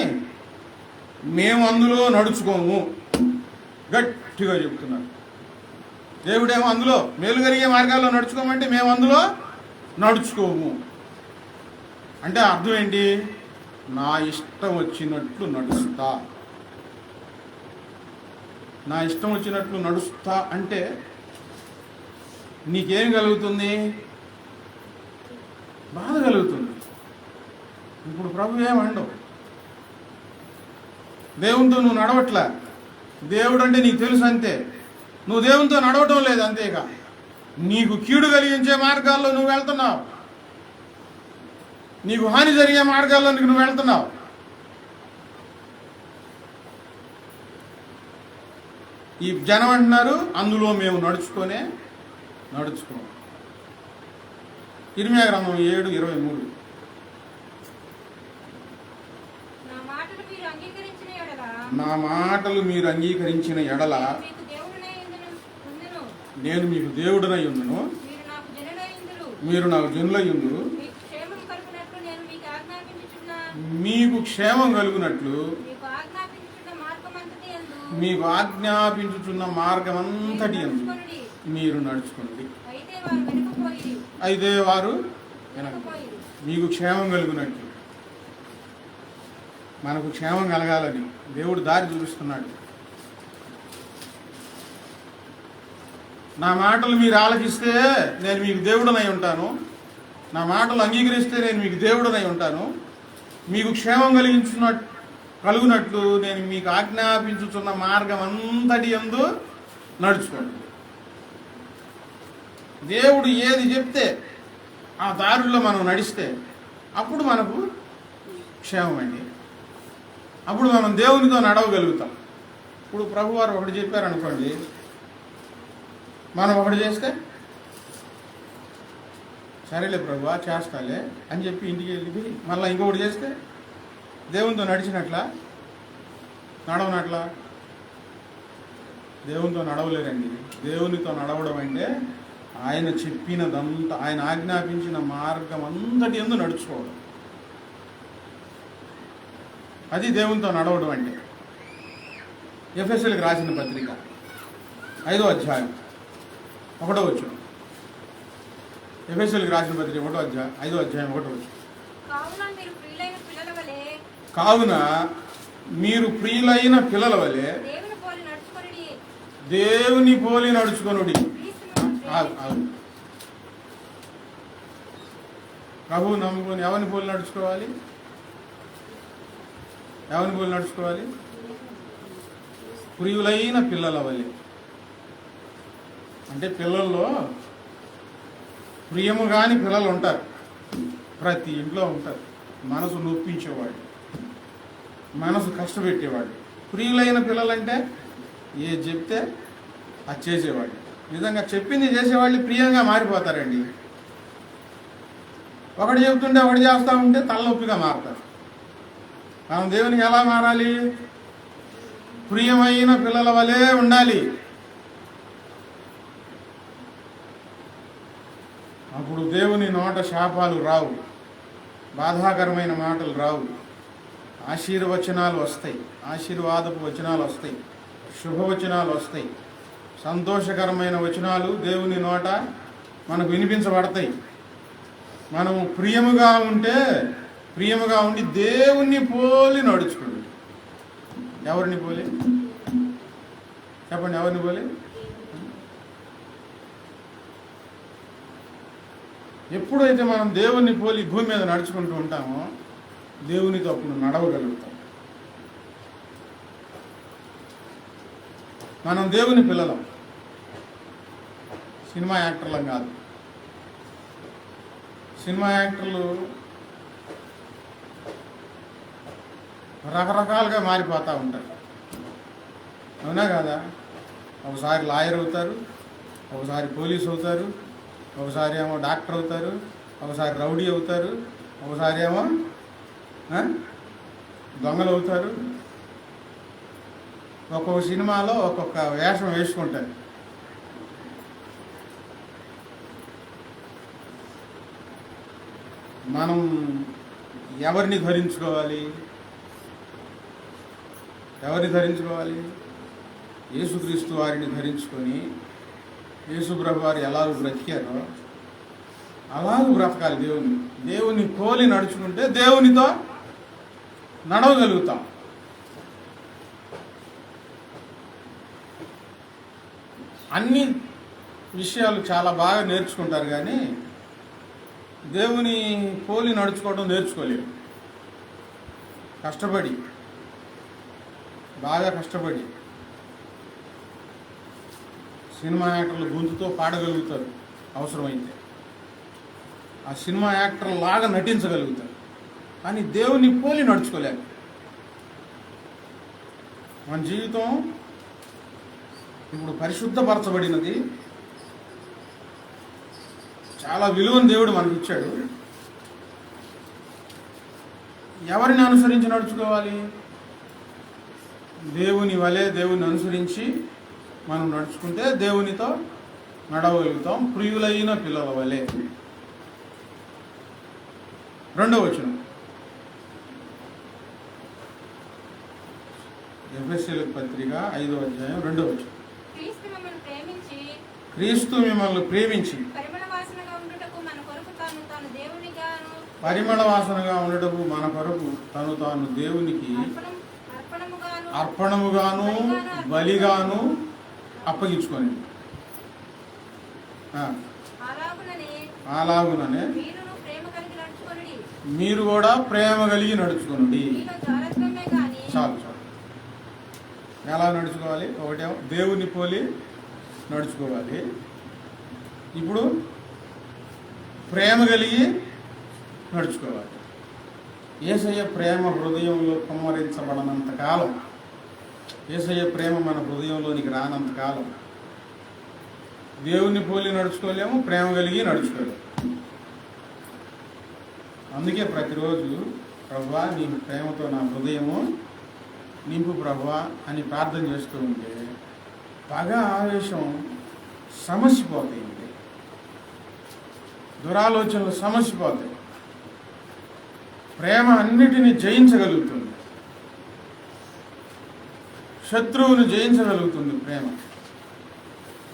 మేము అందులో నడుచుకోము గట్టిగా చెప్తున్నారు. దేవుడేమో అందులో మేలు కలిగే మార్గాల్లో నడుచుకోమంటే మేము అందులో నడుచుకోము అంటే అర్థం ఏంటి? నా ఇష్టం వచ్చినట్లు నడుస్తా. నా ఇష్టం వచ్చినట్లు నడుస్తా అంటే నీకేం కలుగుతుంది? బాధ కలుగుతుంది. ఇప్పుడు ప్రభు ఏమండవు, దేవునితో నువ్వు నడవట్లే, దేవుడు అంటే నీకు తెలుసు అంతే, నువ్వు దేవునితో నడవటం లేదు అంతేగా, నీకు కీడు కలిగించే మార్గాల్లో నువ్వు వెళ్తున్నావు, నీకు హాని జరిగే మార్గాల్లో నువ్వు వెళ్తున్నావు. ఈ జనం అంటున్నారు అందులో మేము నడుచుకోము. ఇర్మియా గ్రంథం 7:23. నా మాటలు మీరు అంగీకరించిన ఎడల నేను మీకు దేవుడనై ఉండును, మీరు నాకు జనులై ఉందురు, మీకు క్షేమం కలుగునట్లు మీకు ఆజ్ఞాపించుచున్న మార్గమంతటి యందు మీరు నడుచుకోండి. అయితే వారు మీకు క్షేమం కలుగునట్లు, మనకు క్షేమం కలగాలని దేవుడు దారి చూపిస్తున్నాడు. నా మాటలు మీరు ఆలకిస్తే నేను మీకు దేవుడనై ఉంటాను, నా మాటలు అంగీకరిస్తే నేను మీకు దేవుడనై ఉంటాను, మీకు క్షేమం కలుగునట్లు నేను మీకు ఆజ్ఞాపించుచున్న మార్గం అంతటి యందు నడుచుకోండి. దేవుడు ఏది చెప్తే ఆ దారుల్లో మనం నడిస్తే అప్పుడు మనకు క్షేమం అండి, అప్పుడు మనం దేవునితో నడవగలుగుతాం. ఇప్పుడు ప్రభువారు ఒకటి చెప్పారనుకోండి, మనం ఒకటి చేస్తే సరేలే ప్రభువా చేస్తాలే అని చెప్పి ఇంటికి వెళ్ళి మళ్ళీ ఇంకొకటి చేస్తే దేవునితో నడిచినట్లా నడవనట్లా? దేవునితో నడవలేరండి. దేవునితో నడవడం అంటే ఆయన చెప్పినదంతా, ఆయన ఆజ్ఞాపించిన మార్గం అంతటి యందు నడుచుకోవడం, అది దేవునితో నడవడం అంటే. ఎఫెసీయులకు రాసిన పత్రిక 5వ అధ్యాయం 1వ వచనం. ఎఫెసీయులకు రాసిన పత్రిక 5వ అధ్యాయం 1వ వచనం. కావున మీరు ప్రియులైన పిల్లల వలె దేవుని పోలి నడుచుకొనుడి. ప్రభువు నమ్ముకొని ఎవరిని పోలి నడుచుకోవాలి? ఎవరిని పోలి నడుచుకోవాలి? ప్రియులైన పిల్లల వలె. అంటే పిల్లల్లో ప్రియము కాని పిల్లలు ఉంటారు, ప్రతి ఇంట్లో ఉంటారు. మనసు నొప్పించేవాడు, మనసు కష్టపెట్టేవాడు. ప్రియులైన పిల్లలంటే ఏ చెప్తే అది చేసేవాడు. నిజంగా చెప్పింది చేసేవాళ్ళు ప్రియంగా మారిపోతారండి. ఒకటి చెబుతుంటే ఒకటి చేస్తూ ఉంటే తలనొప్పిగా మారుతారు. మనం దేవునికి ఎలా మారాలి? ప్రియమైన పిల్లల వలె ఉండాలి. అప్పుడు దేవుని నోట శాపాలు రావు, బాధాకరమైన మాటలు రావు, ఆశీర్వచనాలు వస్తాయి, ఆశీర్వాదపు వచనాలు వస్తాయి, శుభవచనాలు వస్తాయి, సంతోషకరమైన వచనాలు దేవుని నోట మనకు వినిపించబడతాయి. మనము ప్రియముగా ఉండి దేవుణ్ణి పోలి నడుచుకోండి. ఎవరిని పోలి చెప్పండి? ఎవరిని పోలి? ఎప్పుడైతే మనం దేవుని పోలి భూమి మీద నడుచుకుంటూ ఉంటామో దేవునితో అప్పుడు నడవగలుగుతాం. మనం దేవుని పిల్లలం, సినిమా యాక్టర్లం కాదు. సినిమా యాక్టర్లు రకరకాలుగా మారిపోతూ ఉంటారు, అవునా కాదా? ఒకసారి లాయర్ అవుతారు, ఒకసారి పోలీస్ అవుతారు, ఒకసారి ఏమో డాక్టర్ అవుతారు, ఒకసారి రౌడీ అవుతారు, ఒకసారి ఏమో దొంగలు అవుతారు. ఒక్కొక్క సినిమాలో ఒక్కొక్క వేషం వేసుకుంటారు. మనం ఎవరిని ధరించుకోవాలి? యేసుక్రీస్తు వారిని ధరించుకొని యేసుప్రభు వారు ఎలాగూ బ్రతికారో అలాగూ బ్రతకాలి. దేవుని పోలి నడుచుకుంటే దేవునితో నడవగలుగుతాం. అన్ని విషయాలు చాలా బాగా నేర్చుకుంటారు, కానీ దేవుని పోలి నడుచుకోవడం నేర్చుకోలేరు. బాగా కష్టపడి సినిమా యాక్టర్లు గొంతుతో పాడగలుగుతారు, అవసరమైతే ఆ సినిమా యాక్టర్ లాగా నటించగలుగుతారు, కానీ దేవుని పోలి నడుచుకోలేరు. మన జీవితం ఇప్పుడు పరిశుద్ధపరచబడినది, చాలా విలువను దేవుడు మనకి ఇచ్చాడు. ఎవరిని అనుసరించి నడుచుకోవాలి? దేవుని వలె దేవుని అనుసరించి మనం నడుచుకుంటే దేవునితో నడవగలుగుతాం, ప్రియులైన పిల్లల వలె. 2వ వచనం, ఎఫెసీయులకు పత్రిక 5వ అధ్యాయం 2వ వచనం. క్రీస్తు మిమ్మల్ని ప్రేమించి పరిమళ వాసనగా ఉండటకు మన కొరకు తను తాను దేవునికి అర్పణముగాను బలిగాను అప్పగించుకొని అలాగుననే మీరు కూడా ప్రేమ కలిగి నడుచుకోండి. చాలు. ఎలా నడుచుకోవాలి? ఒకటేమో దేవుని పోలి నడుచుకోవాలి, ఇప్పుడు ప్రేమ కలిగి నడుచుకోవాలి. యేసయ్య ప్రేమ హృదయంలో కుమ్మరించబడనంత కాలం, యేసయ్య ప్రేమ మన హృదయంలోనికి రానంత కాలం దేవుని పోలి నడుచుకోలేము, ప్రేమ కలిగి నడుచుకోలేము. అందుకే ప్రతిరోజు ప్రభువా నీ ప్రేమతో నా హృదయము నింపు ప్రభువా అని ప్రార్థన చేస్తూ ఉంటే పగ, ఆవేశం సమసిపోతాయి, దురాలోచనలు సమసిపోతాయి. ప్రేమ అన్నిటినీ జయించగలుగుతుంది, శత్రువును జయించగలుగుతుంది.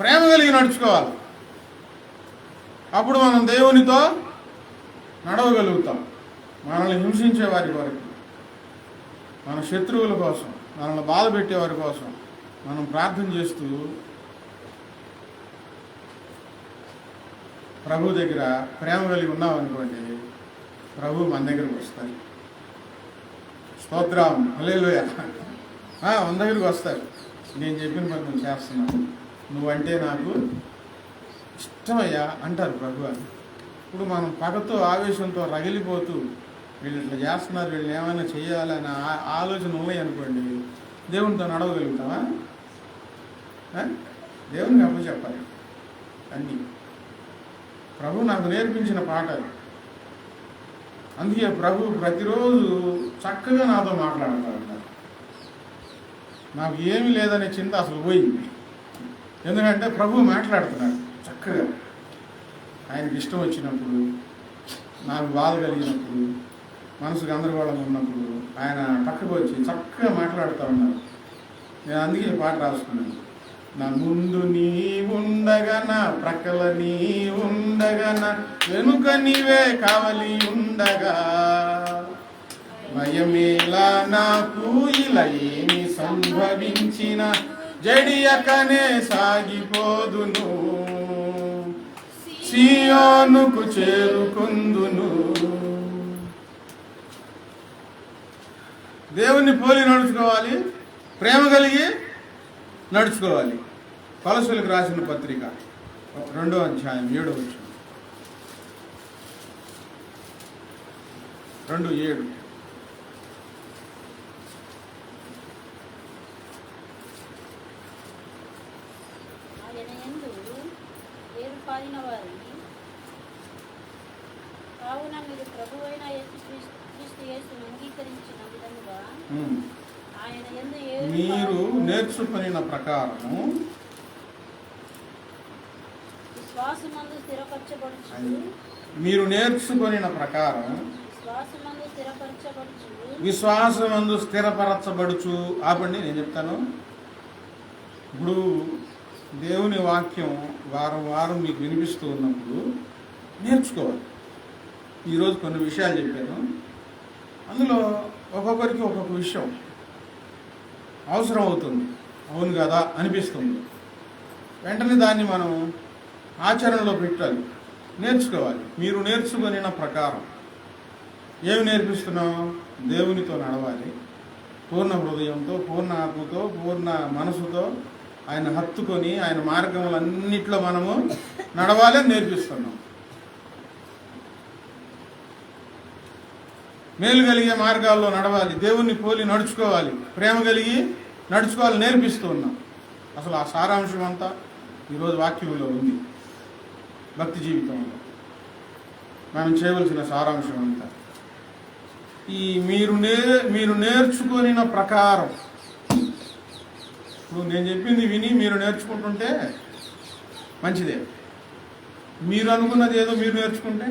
ప్రేమ కలిగి నడుచుకోవాలి, అప్పుడు మనం దేవునితో నడవగలుగుతాం. మనల్ని హింసించే వారి వరకు, మన శత్రువుల కోసం, మనల్ని బాధ పెట్టేవారి కోసం మనం ప్రార్థన చేస్తూ ప్రభు దగ్గర ప్రేమ కలిగి ఉన్నామనుకోండి, ప్రభు మన దగ్గరకు వస్తారు. స్తోత్రం, హల్లెలూయా. మన దగ్గరికి వస్తారు. నేను చెప్పిన పని నువ్వు చేస్తున్నాను, నువ్వంటే నాకు ఇష్టమయ్యా అంటారు ప్రభు అని. ఇప్పుడు మనం పగతో ఆవేశంతో రగిలిపోతూ వీళ్ళు ఇట్లా చేస్తున్నారు, వీళ్ళు ఏమైనా చేయాలన్న ఆలోచన ఉన్నాయి అనుకోండి, దేవునితో నడవగలుగుతామా? దేవునికి అప్పు చెప్పాలి అన్నీ. ప్రభు నాకు నేర్పించిన పాఠాలు. అందుకే ప్రభు ప్రతిరోజు చక్కగా నాతో మాట్లాడతారు. నాకు ఏమీ లేదనే చింత అసలు పోయింది. ఎందుకంటే ప్రభు మాట్లాడుతున్నాడు చక్కగా. ఆయనకి ఇష్టం వచ్చినప్పుడు, నాకు బాధ కలిగినప్పుడు, మనసు గందరగోళంగా ఉన్నప్పుడు ఆయన పక్కకు వచ్చి చక్కగా మాట్లాడుతూ ఉన్నారు. నేను అందుకే పాట రాసుకున్నాను. నా ముందు నీ ఉండగా, నా ప్రక్కల నీ ఉండగా, నా వెనుక నీవే కావలి ఉండగా, భయమేలా నాకు ఇలా ఏమి సంభవించిన, జడియకనే సాగిపోదును. సియోనుకు చేరుకొందును. దేవుణ్ణి పోలి నడుచుకోవాలి, ప్రేమ కలిగి నడుచుకోవాలి. కొలస్సీలకు రాసిన పత్రిక 2వ అధ్యాయం 7వ వచనం. 2:7. కావున మీరు ప్రభువైన యేసుక్రీస్తు యేసును అంగీకరించిన విధముగా ఆయన యందు మీరు నేర్చుకొనిన ప్రకారము విశ్వాసమందు స్థిరపరచబడుచు. మీరు నేర్చుకొనిన ప్రకారం విశ్వాసమందు స్థిరపరచబడుచు. ఆపండి, నేను చెప్తాను. ఇప్పుడు దేవుని వాక్యం వారం వారం మీకు వినిపిస్తూ ఉన్నప్పుడు నేర్చుకోవాలి. ఈరోజు కొన్ని విషయాలు చెప్పాను. అందులో ఒక్కొక్కరికి ఒక్కొక్క విషయం అవసరం అవుతుంది, అవును కదా అనిపిస్తుంది. వెంటనే దాన్ని మనం ఆచరణలో పెట్టాలి, నేర్చుకోవాలి. మీరు నేర్చుకొనిన ప్రకారం ఏమి నేర్పిస్తున్నాం? దేవునితో నడవాలి, పూర్ణ హృదయంతో, పూర్ణ ఆత్మతో, పూర్ణ మనసుతో ఆయన హత్తుకొని ఆయన మార్గములన్నిట్లో మనము నడవాలి అని నేర్పిస్తున్నాం. మేలు కలిగే మార్గాల్లో నడవాలి, దేవుణ్ణి పోలి నడుచుకోవాలి, ప్రేమ కలిగి నడుచుకోవాలి నేర్పిస్తూ ఉన్నాం. అసలు ఆ సారాంశం అంతా ఈరోజు వాక్యంలో ఉంది. భక్తి జీవితంలో మనం చేయవలసిన సారాంశం అంతా ఈ మీరు నేర్చుకొనిన ప్రకారం. ఇప్పుడు నేను చెప్పింది విని మీరు నేర్చుకుంటుంటే మంచిదే. మీరు అనుకున్నది ఏదో మీరు నేర్చుకుంటే,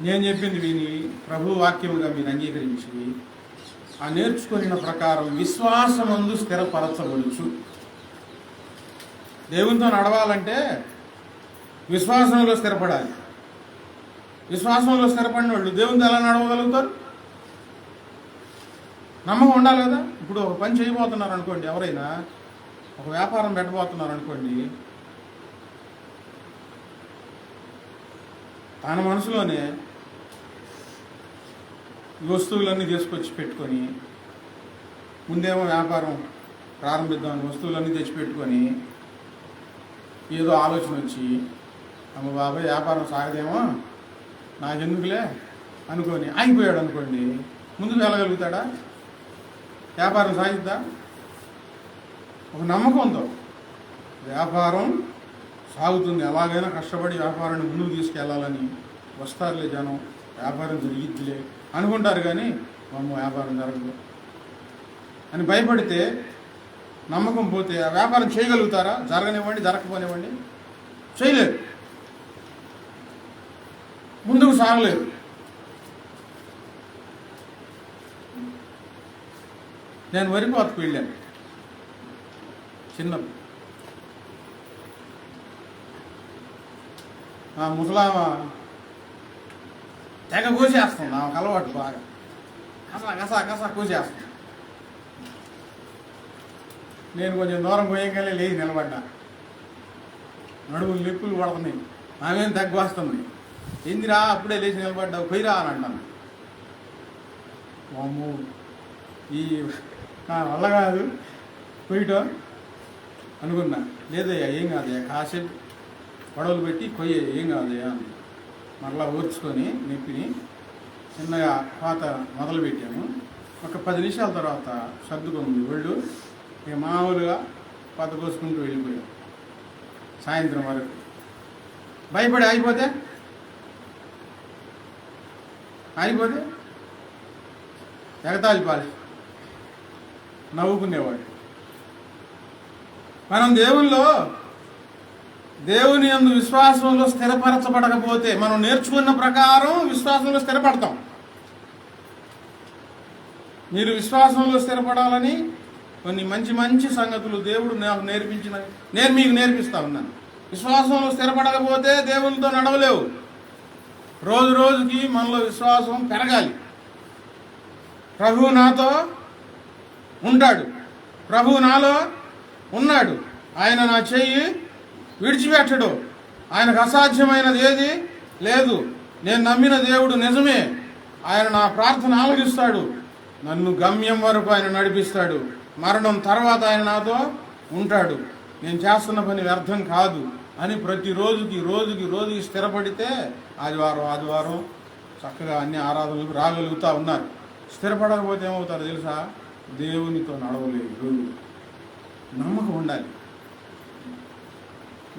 నేను చెప్పింది విని ప్రభు వాక్యముగా మీరు అంగీకరించి ఆ నేర్చుకొనిన ప్రకారం విశ్వాసమందు స్థిరపరచవచ్చు. దేవునితో నడవాలంటే విశ్వాసంలో స్థిరపడాలి. విశ్వాసంలో స్థిరపడిన వాళ్ళు దేవునితో ఎలా నడవగలుగుతారు? నమ్మకం ఉండాలి కదా. ఇప్పుడు ఒక పని చేయబోతున్నారు అనుకోండి, ఎవరైనా ఒక వ్యాపారం పెట్టబోతున్నారు అనుకోండి, తన మనసులోనే వస్తువులన్నీ తీసుకొచ్చి పెట్టుకొని, ముందేమో వ్యాపారం ప్రారంభిద్దామని వస్తువులన్నీ తెచ్చిపెట్టుకొని ఏదో ఆలోచన వచ్చి, అమ్మ బాబాయ్ వ్యాపారం సాగదేమో నాకెందుకులే అనుకొని ఆగిపోయాడు అనుకోండి, ముందుకు వెళ్ళగలుగుతాడా? వ్యాపారం సాగిద్దా? ఒక నమ్మకంతో వ్యాపారం సాగుతుంది, ఎలాగైనా కష్టపడి వ్యాపారాన్ని ముందుకు తీసుకెళ్లాలని వస్తారులే జనం, వ్యాపారం జరిగిద్దిలే అనుకుంటారు. కానీ అమ్మ వ్యాపారం జరగదు అని భయపడితే, నమ్మకం పోతే ఆ వ్యాపారం చేయగలుగుతారా? జరగనివ్వండి, జరగకపోనివ్వండి, చేయలేరు, ముందుకు సాగలేరు. నేను వరి కోతకు వెళ్ళాను చిన్నప్పుడు. ఆ ముసలామ తెగ కోసేస్తుంది, ఆమెకు అలవాటు బాగా, కసా కోసేస్తుంది. నేను కొంచెం దూరం పోయేగానే లేచి నిలబడ్డా, నడువులు నొప్పులు పడుతున్నాయి, ఆమెం తగ్గొస్తుంది. ఏందిరా అప్పుడే లేచి నిలబడ్డావు, పోయిరా అని అంటాను. అమ్మో ఈ నా వల్ల కాదు కొయ్యటం అనుకున్నా. లేదయ్యా ఏం కాదయ్యా, కాసేపు గొడవలు పెట్టి కొయ్య, ఏం కాదయ్యా అని మరలా ఓర్చుకొని నొప్పిని చిన్నగా పాత మొదలు పెట్టాము. ఒక 10 నిమిషాల తర్వాత సర్దుకుంది ఒళ్ళు, ఇక మామూలుగా పాత కోసుకుంటూ వెళ్ళిపోయాం సాయంత్రం వరకు. భయపడి ఆగిపోతే ఎగతాళి పాలి నవ్వుకునేవాడు. మనం దేవుని యందు విశ్వాసంలో స్థిరపరచబడకపోతే, మనం నేర్చుకున్న ప్రకారం విశ్వాసంలో స్థిరపడతాం. మీరు విశ్వాసంలో స్థిరపడాలని కొన్ని మంచి సంగతులు దేవుడు నాకు నేర్పించినవి నేను మీకు నేర్పిస్తా ఉన్నాను. విశ్వాసంలో స్థిరపడకపోతే దేవునితో నడవలేవు. రోజు రోజుకి మనలో విశ్వాసం పెరగాలి. ప్రభువు నాతో ఉంటాడు, ప్రభువు నాలో ఉన్నాడు, ఆయన నా చెయ్యి విడిచిపెట్టడు. ఆయనకు అసాధ్యమైనది ఏది లేదు. నేను నమ్మిన దేవుడు నిజమే. ఆయన నా ప్రార్థన ఆలకిస్తాడు. నన్ను గమ్యం వరకు ఆయన నడిపిస్తాడు. మరణం తర్వాత ఆయన నాతో ఉంటాడు. నేను చేస్తున్న పని వ్యర్థం కాదు అని ప్రతి రోజుకి స్థిరపడితే ఆదివారం చక్కగా అన్ని ఆరాధనలకు రాగలుగుతూ ఉన్నారు. స్థిరపడకపోతే ఏమవుతారో తెలుసా? దేవునితో నడవలేదు. నమ్మకం ఉండాలి,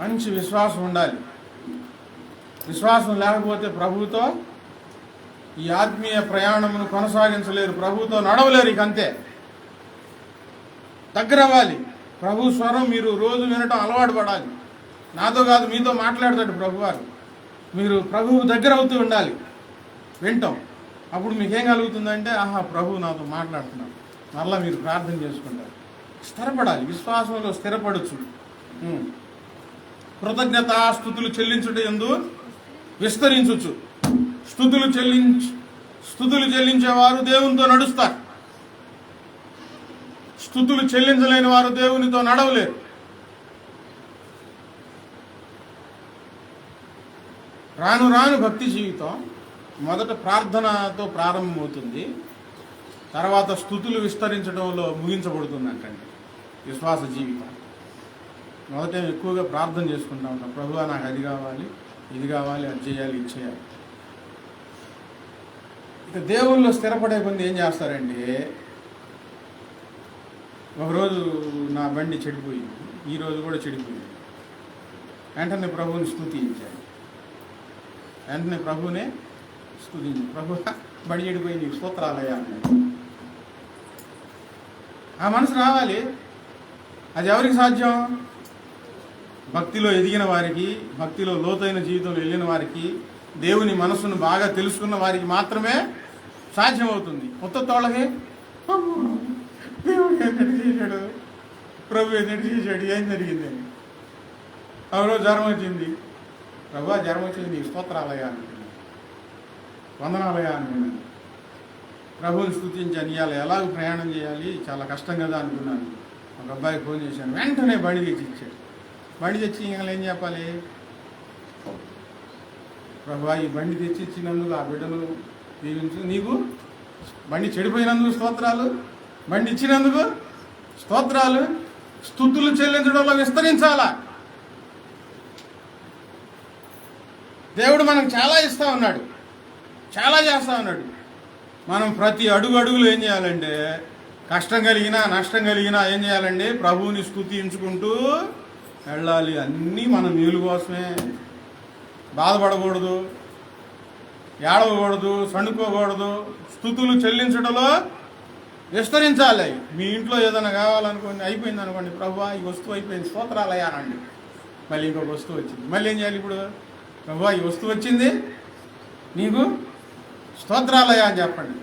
మంచి విశ్వాసం ఉండాలి. విశ్వాసం లేకపోతే ప్రభువుతో ఈ ఆత్మీయ ప్రయాణమును కొనసాగించలేరు, ప్రభువుతో నడవలేరు. ఇక అంతే. దగ్గర అవ్వాలి. ప్రభు స్వరం మీరు రోజు వినటం అలవాటు పడాలి. నాతో కాదు, మీతో మాట్లాడతాడు ప్రభువారు. మీరు ప్రభువు దగ్గర అవుతూ ఉండాలి, వింటాం. అప్పుడు మీకేం కలుగుతుందంటే, ఆహా, ప్రభువు నాతో మాట్లాడుతున్నాడు, మరలా మీరు ప్రార్థన చేసుకుంటారు. స్థిరపడాలి, విశ్వాసంలో స్థిరపడచ్చు. కృతజ్ఞత స్తుతులు చెల్లించుట యందు విస్తరించవచ్చు. స్తుతులు చెల్లించేవారు దేవునితో నడుస్తారు. స్తుతులు చెల్లించలేని వారు దేవునితో నడవలేరు. రాను భక్తి జీవితం మొదట ప్రార్థనతో ప్రారంభమవుతుంది, తర్వాత స్తుతులు విస్తరించడంలో ముగించబడుతుందంటండి విశ్వాస జీవితం. మొదట ఎక్కువగా ప్రార్థన చేసుకుంటా ఉంటాం, ప్రభువా నాకు అది కావాలి, ఇది కావాలి, అది చేయాలి, ఇది చేయాలి. ఇక దేవుళ్ళు స్థిరపడే కొంది ఏం చేస్తారండి? ఒకరోజు నా బండి చెడిపోయింది, ఈరోజు కూడా చెడిపోయింది. వెంటనే ప్రభువుని స్తుతించాను. ప్రభు బండి చెడిపోయింది, స్తోత్రాలయ్యా అన్నాడు. ఆ మనసు రావాలి. అది ఎవరికి సాధ్యం? భక్తిలో ఎదిగిన వారికి, భక్తిలో లోతైన జీవితంలో వెళ్ళిన వారికి, దేవుని మనసును బాగా తెలుసుకున్న వారికి మాత్రమే సాధ్యమవుతుంది. కొత్తోళ్ళకి దేవుడు ఏంటంటే చేశాడు, ప్రభు ఏంటంటే చేశాడు, ఏం జరిగింది అని. ఎవరో జ్వరం వచ్చింది, ప్రభు జ్వరం వచ్చింది, నీకు స్తోత్రాలయ్యా అనుకున్నాను, వందనాలయ్యా అనుకున్నాను. ప్రభువుని స్తుతించాను. ఇవాళ ఎలాగ ప్రయాణం చేయాలి, చాలా కష్టం కదా అనుకున్నాను. ఒక అబ్బాయికి ఫోన్ చేశాను, వెంటనే బండి తెచ్చి ఇచ్చాడు. బండి తెచ్చి ఇంకా ఏం చెప్పాలి? ప్రభు ఈ బండి తెచ్చి ఇచ్చినందుకు ఆ బిడ్డను దీవించు, నీకు బండి చెడిపోయినందుకు స్తోత్రాలు, బండి ఇచ్చినందుకు స్తోత్రాలు. స్తుతులు చెల్లించడంలో విస్తరించాలా. దేవుడు మనకు చాలా ఇస్తా ఉన్నాడు, చాలా చేస్తా ఉన్నాడు. మనం ప్రతి అడుగులు ఏం చేయాలంటే, కష్టం కలిగినా నష్టం కలిగినా ఏం చేయాలండి? ప్రభువుని స్తుతించుకుంటూ వెళ్ళాలి. అన్నీ మన మేలు కోసమే. బాధపడకూడదు, ఏడవకూడదు, సణుకోకూడదు. స్తుతులు చెల్లించడంలో విస్తరించాలి. మీ ఇంట్లో ఏదైనా కావాలనుకోండి, అయిపోయింది అనుకోండి, ప్రభువా ఈ వస్తువు అయిపోయింది, స్తోత్రాలయ్యా అనండి. మళ్ళీ ఇంకొక వస్తువు వచ్చింది, మళ్ళీ ఏం చేయాలి? ఇప్పుడు ప్రభువా ఈ వస్తువు వచ్చింది, నీకు స్తోత్రాలయ్యా అని చెప్పండి.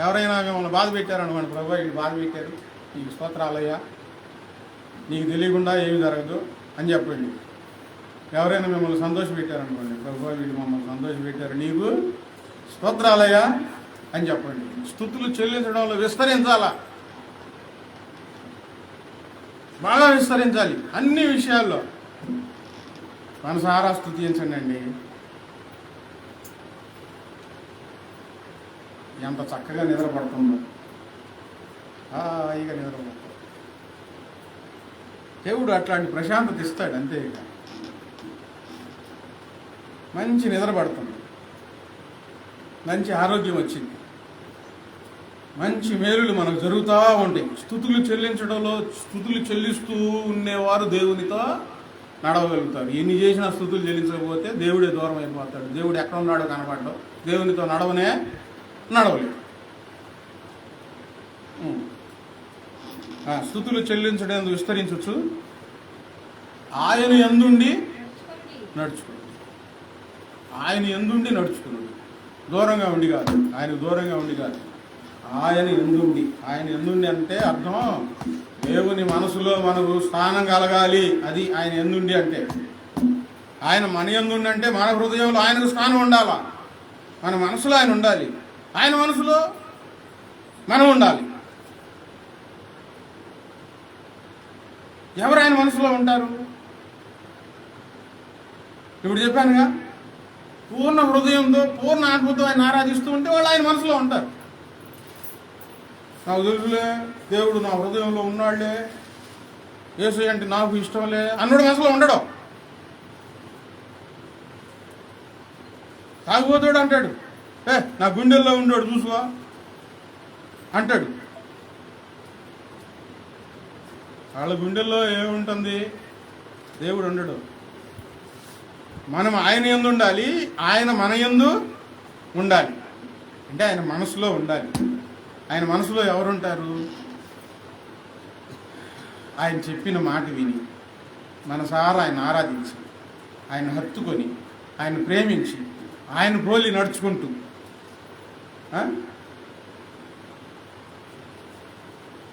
ఎవరైనా మిమ్మల్ని బాధ పెట్టారనుకోండి, ప్రభువా వీళ్ళు బాధ పెట్టారు, నీకు స్తోత్రాలయ్యా, నీకు తెలియకుండా ఏమి జరగదు అని చెప్పండి. ఎవరైనా మిమ్మల్ని సంతోషపెట్టారనుకోండి, ప్రభువా వీళ్ళు మమ్మల్ని సంతోషపెట్టారు, నీకు స్తోత్రాలయ్యా అని చెప్పండి. స్తుతులు చెల్లించడంలో విస్తరించాలా, బాగా విస్తరించాలి. అన్ని విషయాల్లో మనసారా స్తుతించండి అండి. ఎంత చక్కగా నిద్రపడుతుందో, హాయిగా నిద్రపడుతుంది. దేవుడు అట్లాంటి ప్రశాంతత ఇస్తాడు, అంతే. ఇక మంచి నిద్ర పడుతుంది, మంచి ఆరోగ్యం వచ్చింది, మంచి మేలులు మనకు జరుగుతూ ఉంటాయి. స్తుతులు చెల్లించడంలో స్తుతులు చెల్లిస్తూ ఉండేవారు దేవునితో నడవగలుగుతారు. ఎన్ని చేసినా స్తుతులు చెల్లించకపోతే దేవుడే దూరం అయిపోతాడు. దేవుడు ఎక్కడ ఉన్నాడో కనపడడం, దేవునితో నడవలేదు. స్తుతులు చెల్లించడం విస్తరించవచ్చు. ఆయన యందుండి నడుచుకోండి. ఆయన యందుండి నడుచుకున్నాడు, దూరంగా ఉండి కాదు. ఆయనకు దూరంగా ఉండి కాదు, ఆయన యందుండి అంటే అర్థం దేవుని మనసులో మనకు స్థానం కలగాలి. అది ఆయన యందుండి అంటే. ఆయన మన యందుండి అంటే మన హృదయంలో ఆయనకు స్థానం ఉండాలా. మన మనసులో ఆయన ఉండాలి, ఆయన మనసులో మనం ఉండాలి. ఎవరు ఆయన మనసులో ఉంటారు? ఇప్పుడు చెప్పానుగా, పూర్ణ హృదయంతో పూర్ణ ఆత్మతో ఆయన ఆరాధిస్తూ ఉంటే వాళ్ళు ఆయన మనసులో ఉంటారు. నాకు తెలుసులే, దేవుడు నా హృదయంలో ఉన్నాడులే, యేసయ్య అంటే నాకు ఇష్టంలే అన్నుడు మనసులో ఉండడు. తాగుబోతాడు అంటాడు, నా గుండెల్లో ఉండేవాడు చూసుకో అంటాడు. వాళ్ళ గుండెల్లో ఏముంటుంది? దేవుడు ఉండడు. మనం ఆయన యందు ఉండాలి, ఆయన మన యందు ఉండాలి. అంటే ఆయన మనసులో ఉండాలి. ఆయన మనసులో ఎవరుంటారు? ఆయన చెప్పిన మాట విని మనసారా ఆయన ఆరాధించి, ఆయన హత్తుకొని, ఆయన ప్రేమించి, ఆయన పోలి నడుచుకుంటూ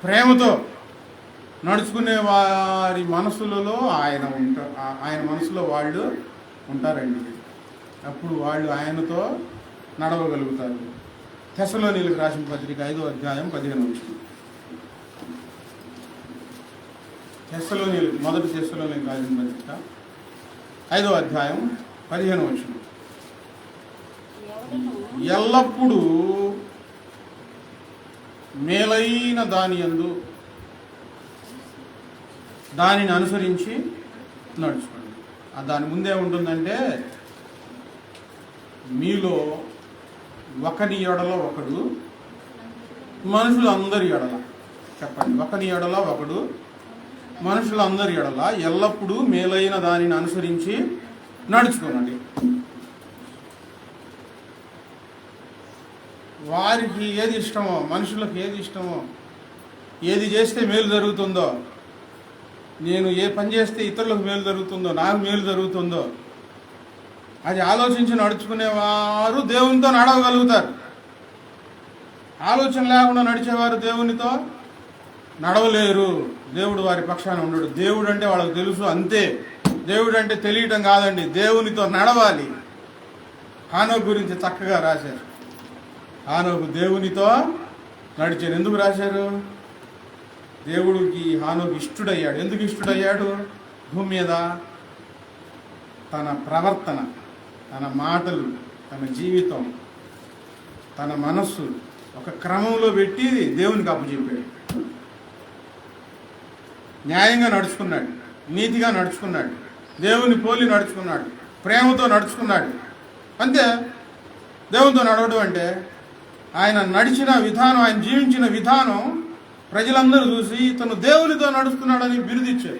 ప్రేమతో నడుచుకునే వారి మనసులలో ఆయన మనసులో వాళ్ళు ఉంటారండి. అప్పుడు వాళ్ళు ఆయనతో నడవగలుగుతారు. తెస్సలోనీయులకు రాసిన పత్రిక 5వ అధ్యాయం 15వ వచనం. మొదటి తెస్సలోనీయులకు రాసిన పత్రిక 5వ అధ్యాయం 15వ వచనం. ఎల్లప్పుడూ మేలైన దానియందు దానిని అనుసరించి నడుచుకోండి. దాని ముందే ఉంటుందంటే, మీలో ఒకని ఎడల ఒకడు మనుషులందరి ఎడల, చెప్పండి, ఒకని ఎడల ఒకడు మనుషులందరి ఎడల ఎల్లప్పుడూ మేలైన దానిని అనుసరించి నడుచుకోనండి. వారికి ఏది ఇష్టమో, మనుషులకు ఏది ఇష్టమో, ఏది చేస్తే మేలు జరుగుతుందో, నేను ఏ పని చేస్తే ఇతరులకు మేలు జరుగుతుందో, నాకు మేలు జరుగుతుందో అది ఆలోచించి నడుచుకునేవారు దేవునితో నడవగలుగుతారు. ఆలోచన లేకుండా నడిచేవారు దేవునితో నడవలేరు. దేవుడు వారి పక్షాన ఉండడు. దేవుడు అంటే వాళ్ళకి తెలుసు, అంతే. దేవుడు అంటే తెలియటం కాదండి, దేవునితో నడవాలి. హానోకు గురించి చక్కగా రాశారు. హానోకు దేవునితో నడిచారు. ఎందుకు రాశారు? దేవుడికి హానోకు ఇష్టుడయ్యాడు. ఎందుకు ఇష్టుడయ్యాడు? భూమి మీద తన ప్రవర్తన, తన మాటలు, తన జీవితం, తన మనస్సు ఒక క్రమంలో పెట్టి దేవునికి అప్పచెప్పాడు. న్యాయంగా నడుచుకున్నాడు, నీతిగా నడుచుకున్నాడు, దేవుని పోలి నడుచుకున్నాడు, ప్రేమతో నడుచుకున్నాడు. అంతే. దేవునితో నడవడం అంటే ఆయన నడిచిన విధానం, ఆయన జీవించిన విధానం ప్రజలందరూ చూసి ఇతను దేవునితో నడుస్తున్నాడని బిరుదిచ్చారు.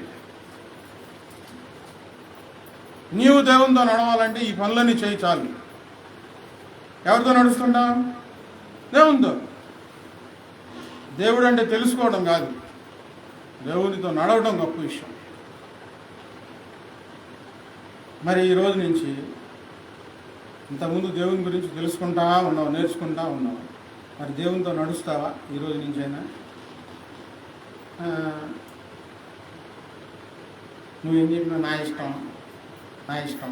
నీవు దేవునితో నడవాలంటే ఈ పనులన్నీ చేయి చాలు. ఎవరితో నడుస్తుంటాం? దేవునితో. దేవుడు అంటే తెలుసుకోవడం కాదు, దేవునితో నడవడం గొప్ప విషయం. మరి ఈ రోజు నుంచి, ఇంతకుముందు దేవుని గురించి తెలుసుకుంటా ఉన్నావు, నేర్చుకుంటా ఉన్నావు, మరి దేవునితో నడుస్తావా ఈ రోజు నుంచైనా? నువ్వేం చెప్పినా నా ఇష్టం, నా ఇష్టం,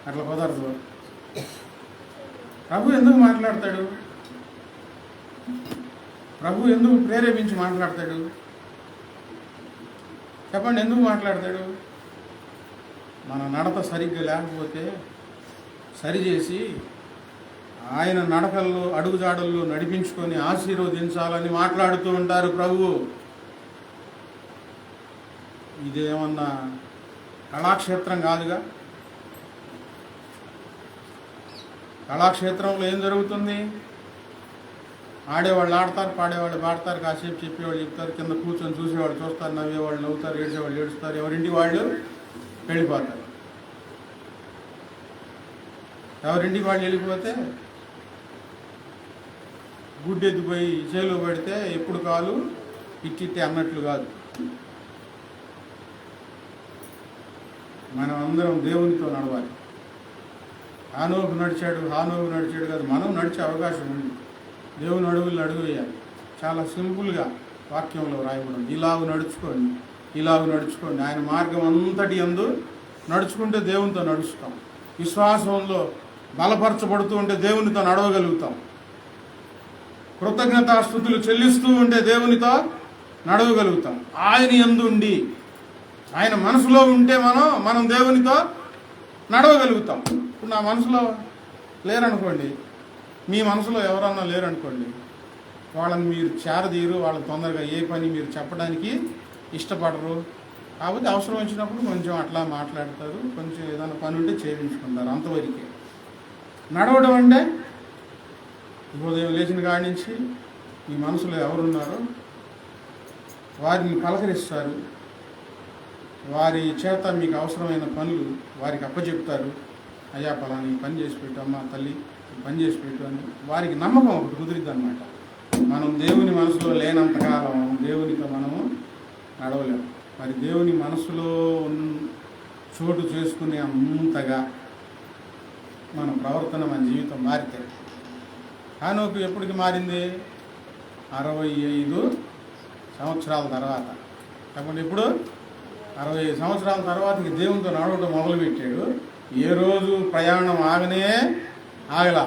అట్లా కుదరదు. ప్రభు ఎందుకు మాట్లాడతాడు? ప్రభు ఎందుకు ప్రేరేపించి మాట్లాడతాడు? చెప్పండి, ఎందుకు మాట్లాడతాడు? మన నడత సరిగ్గా లేకపోతే సరిచేసి ఆయన నడకల్లో, అడుగుజాడల్లో నడిపించుకొని ఆశీర్వదించాలని మాట్లాడుతూ ఉంటారు ప్రభువు. ఇదేమన్నా కళాక్షేత్రం కాదుగా. కళాక్షేత్రంలో ఏం జరుగుతుంది? ఆడేవాళ్ళు ఆడతారు, పాడేవాళ్ళు పాడతారు, కాసేపు చెప్పేవాళ్ళు చెప్తారు, కింద కూర్చొని చూసేవాళ్ళు చూస్తారు, నవ్వేవాళ్ళు నవ్వుతారు, ఏడ్చేవాళ్ళు ఏడుస్తారు, ఎవరింటి వాళ్ళు వెళ్ళిపోతారు. ఎవరింటికి వాళ్ళు వెళ్ళిపోతే గుడ్డెత్తిపోయి చేలో పెడితే ఎప్పుడు కాలు ఇట్టిట్టే అన్నట్లు కాదు. మనం అందరం దేవునితో నడవాలి. హానోకు నడిచాడు కాదు, మనం నడిచే అవకాశం ఉంది. దేవుని అడుగులు అడుగు వేయాలి. చాలా సింపుల్గా వాక్యంలో రాయబడింది, ఇలాగ నడుచుకోండి. ఆయన మార్గం అంతటి యందు నడుచుకుంటే దేవునితో నడుస్తాం. విశ్వాసంలో బలపరచబడుతూ ఉంటే దేవునితో నడవగలుగుతాం. కృతజ్ఞతాస్తుతులు చెల్లిస్తూ ఉంటే దేవునితో నడవగలుగుతాం. ఆయన యందు ఉండి ఆయన మనసులో ఉంటే మనం దేవునితో నడవగలుగుతాం. ఇప్పుడు నా మనసులో లేరనుకోండి, మీ మనసులో ఎవరన్నా లేరనుకోండి, వాళ్ళని మీరు చేరదీరు, వాళ్ళని తొందరగా ఏ పని మీరు చెప్పడానికి ఇష్టపడరు. కాబట్టి అవసరం వచ్చినప్పుడు కొంచెం అట్లా మాట్లాడతారు, కొంచెం ఏదైనా పని ఉంటే చేయించుకుంటారు, అంతవరకే. నడవడం అంటే ఉదయం లేచిన కాడి నుంచి మీ మనసులో ఎవరున్నారో వారిని పలకరిస్తారు, వారి చేత మీకు అవసరమైన పనులు వారికి అప్పచెప్తారు. అయ్యా పలాని పని చేసి పెట్టు, అమ్మ తల్లి పని చేసి పెట్టు అని వారికి నమ్మకం ఒకటి కుదిరిద్ది అనమాట. మనం దేవుని మనసులో లేనంతకాలం దేవునితో మనము నడవలేము. మరి దేవుని మనసులో చోటు చేసుకునే అంతగా మన ప్రవర్తన, మన జీవితం మారితే. హానోకు ఎప్పటికి మారింది? 65 సంవత్సరాల తర్వాత. కాబట్టి ఇప్పుడు 65 సంవత్సరాల తర్వాత దేవునితో నడవడం మొదలుపెట్టాడు. ఏ రోజు ప్రయాణం ఆగలా.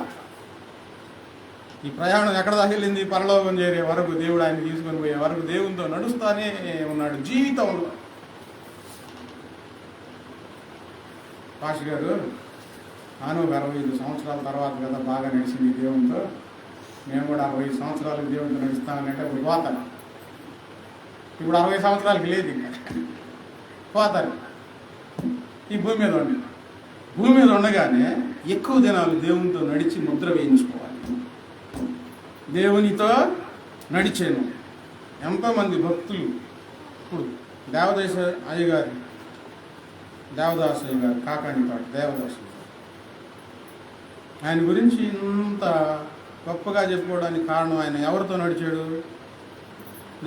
ఈ ప్రయాణం ఎక్కడ దాకెళ్ళింది? పరలోకం చేరే వరకు, దేవుడు ఆయన తీసుకొని పోయే వరకు దేవునితో నడుస్తానే ఉన్నాడు జీవితంలో. పాష్ గారు, హానోకు 65 సంవత్సరాల తర్వాత కదా బాగా నడిచింది దేవునితో, మేము కూడా 65 సంవత్సరాలకు దేవునితో నడుస్తామంటే ఇప్పుడు పోతారు. ఇప్పుడు 60 సంవత్సరాలకి లేదు, ఇంకా పోతారు. ఈ భూమి మీద ఉండగానే ఎక్కువ దినాలు దేవునితో నడిచి ముద్ర వేయించుకోవాలి. దేవునితో నడిచాను. ఎంతోమంది భక్తులు, ఇప్పుడు దేవదాస్ అయ్య గారు కాకాణిపాట దేవదాస్, ఆయన గురించి ఇంత గొప్పగా చెప్పుకోవడానికి కారణం ఆయన ఎవరితో నడిచాడు?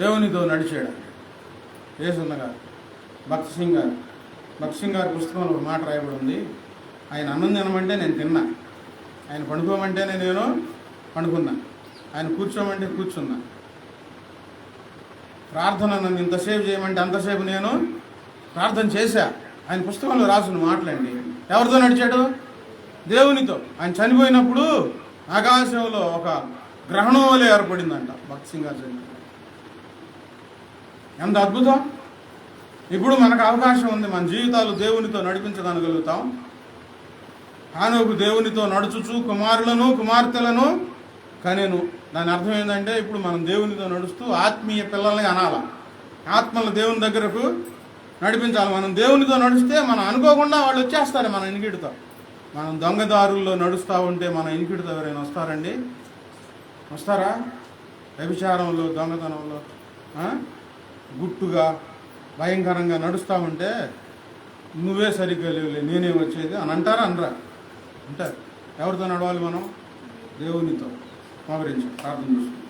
దేవునితో నడిచాడు. యేసున్న గారు, భక్త్ సింగ్ గారి పుస్తకంలో ఒక మాట రాయబడి ఉంది. ఆయన అన్నం తినమంటే నేను తిన్నా, ఆయన పడుకోమంటేనే నేను పండుకున్నా, ఆయన కూర్చోమంటే కూర్చున్నా, ప్రార్థన నన్ను ఇంతసేపు చేయమంటే అంతసేపు నేను ప్రార్థన చేశా. ఆయన పుస్తకంలో రాసిన మాటలండి. ఎవరితో నడిచాడు? దేవునితో. ఆయన చనిపోయినప్పుడు ఆకాశంలో ఒక గ్రహణం వలె ఏర్పడిందంట భక్త్ సింగ్ గారు చనిపోయి. ఎంత అద్భుతం! ఇప్పుడు మనకు అవకాశం ఉంది, మన జీవితాలు దేవునితో నడిపించగలుగుతాం. హానోకు దేవునితో నడుచుచు కుమారులను కుమార్తెలను కనెను. దాని అర్థం ఏంటంటే ఇప్పుడు మనం దేవునితో నడుస్తూ ఆత్మీయ పిల్లల్ని అనాల, ఆత్మలు దేవుని దగ్గరకు నడిపించాలి. మనం దేవునితో నడిస్తే మనం అనుకోకుండా వాళ్ళు వచ్చేస్తారు మన ఇనికిడితో. మనం దొంగదారుల్లో నడుస్తూ ఉంటే మన ఇనికిడితో ఎవరైనా వస్తారండి? వస్తారా? వ్యభిచారంలో, దొంగతనంలో గుట్టుగా భయంకరంగా నడుస్తూ ఉంటే నువ్వే సరిగ్గా లేవులే, నేనే వచ్చేది అని అంటారా? అనరా? అంటారు. ఎవరితో నడవాలి మనం? దేవునితో. మోకరించి ప్రార్థన చేసుకుంటాం.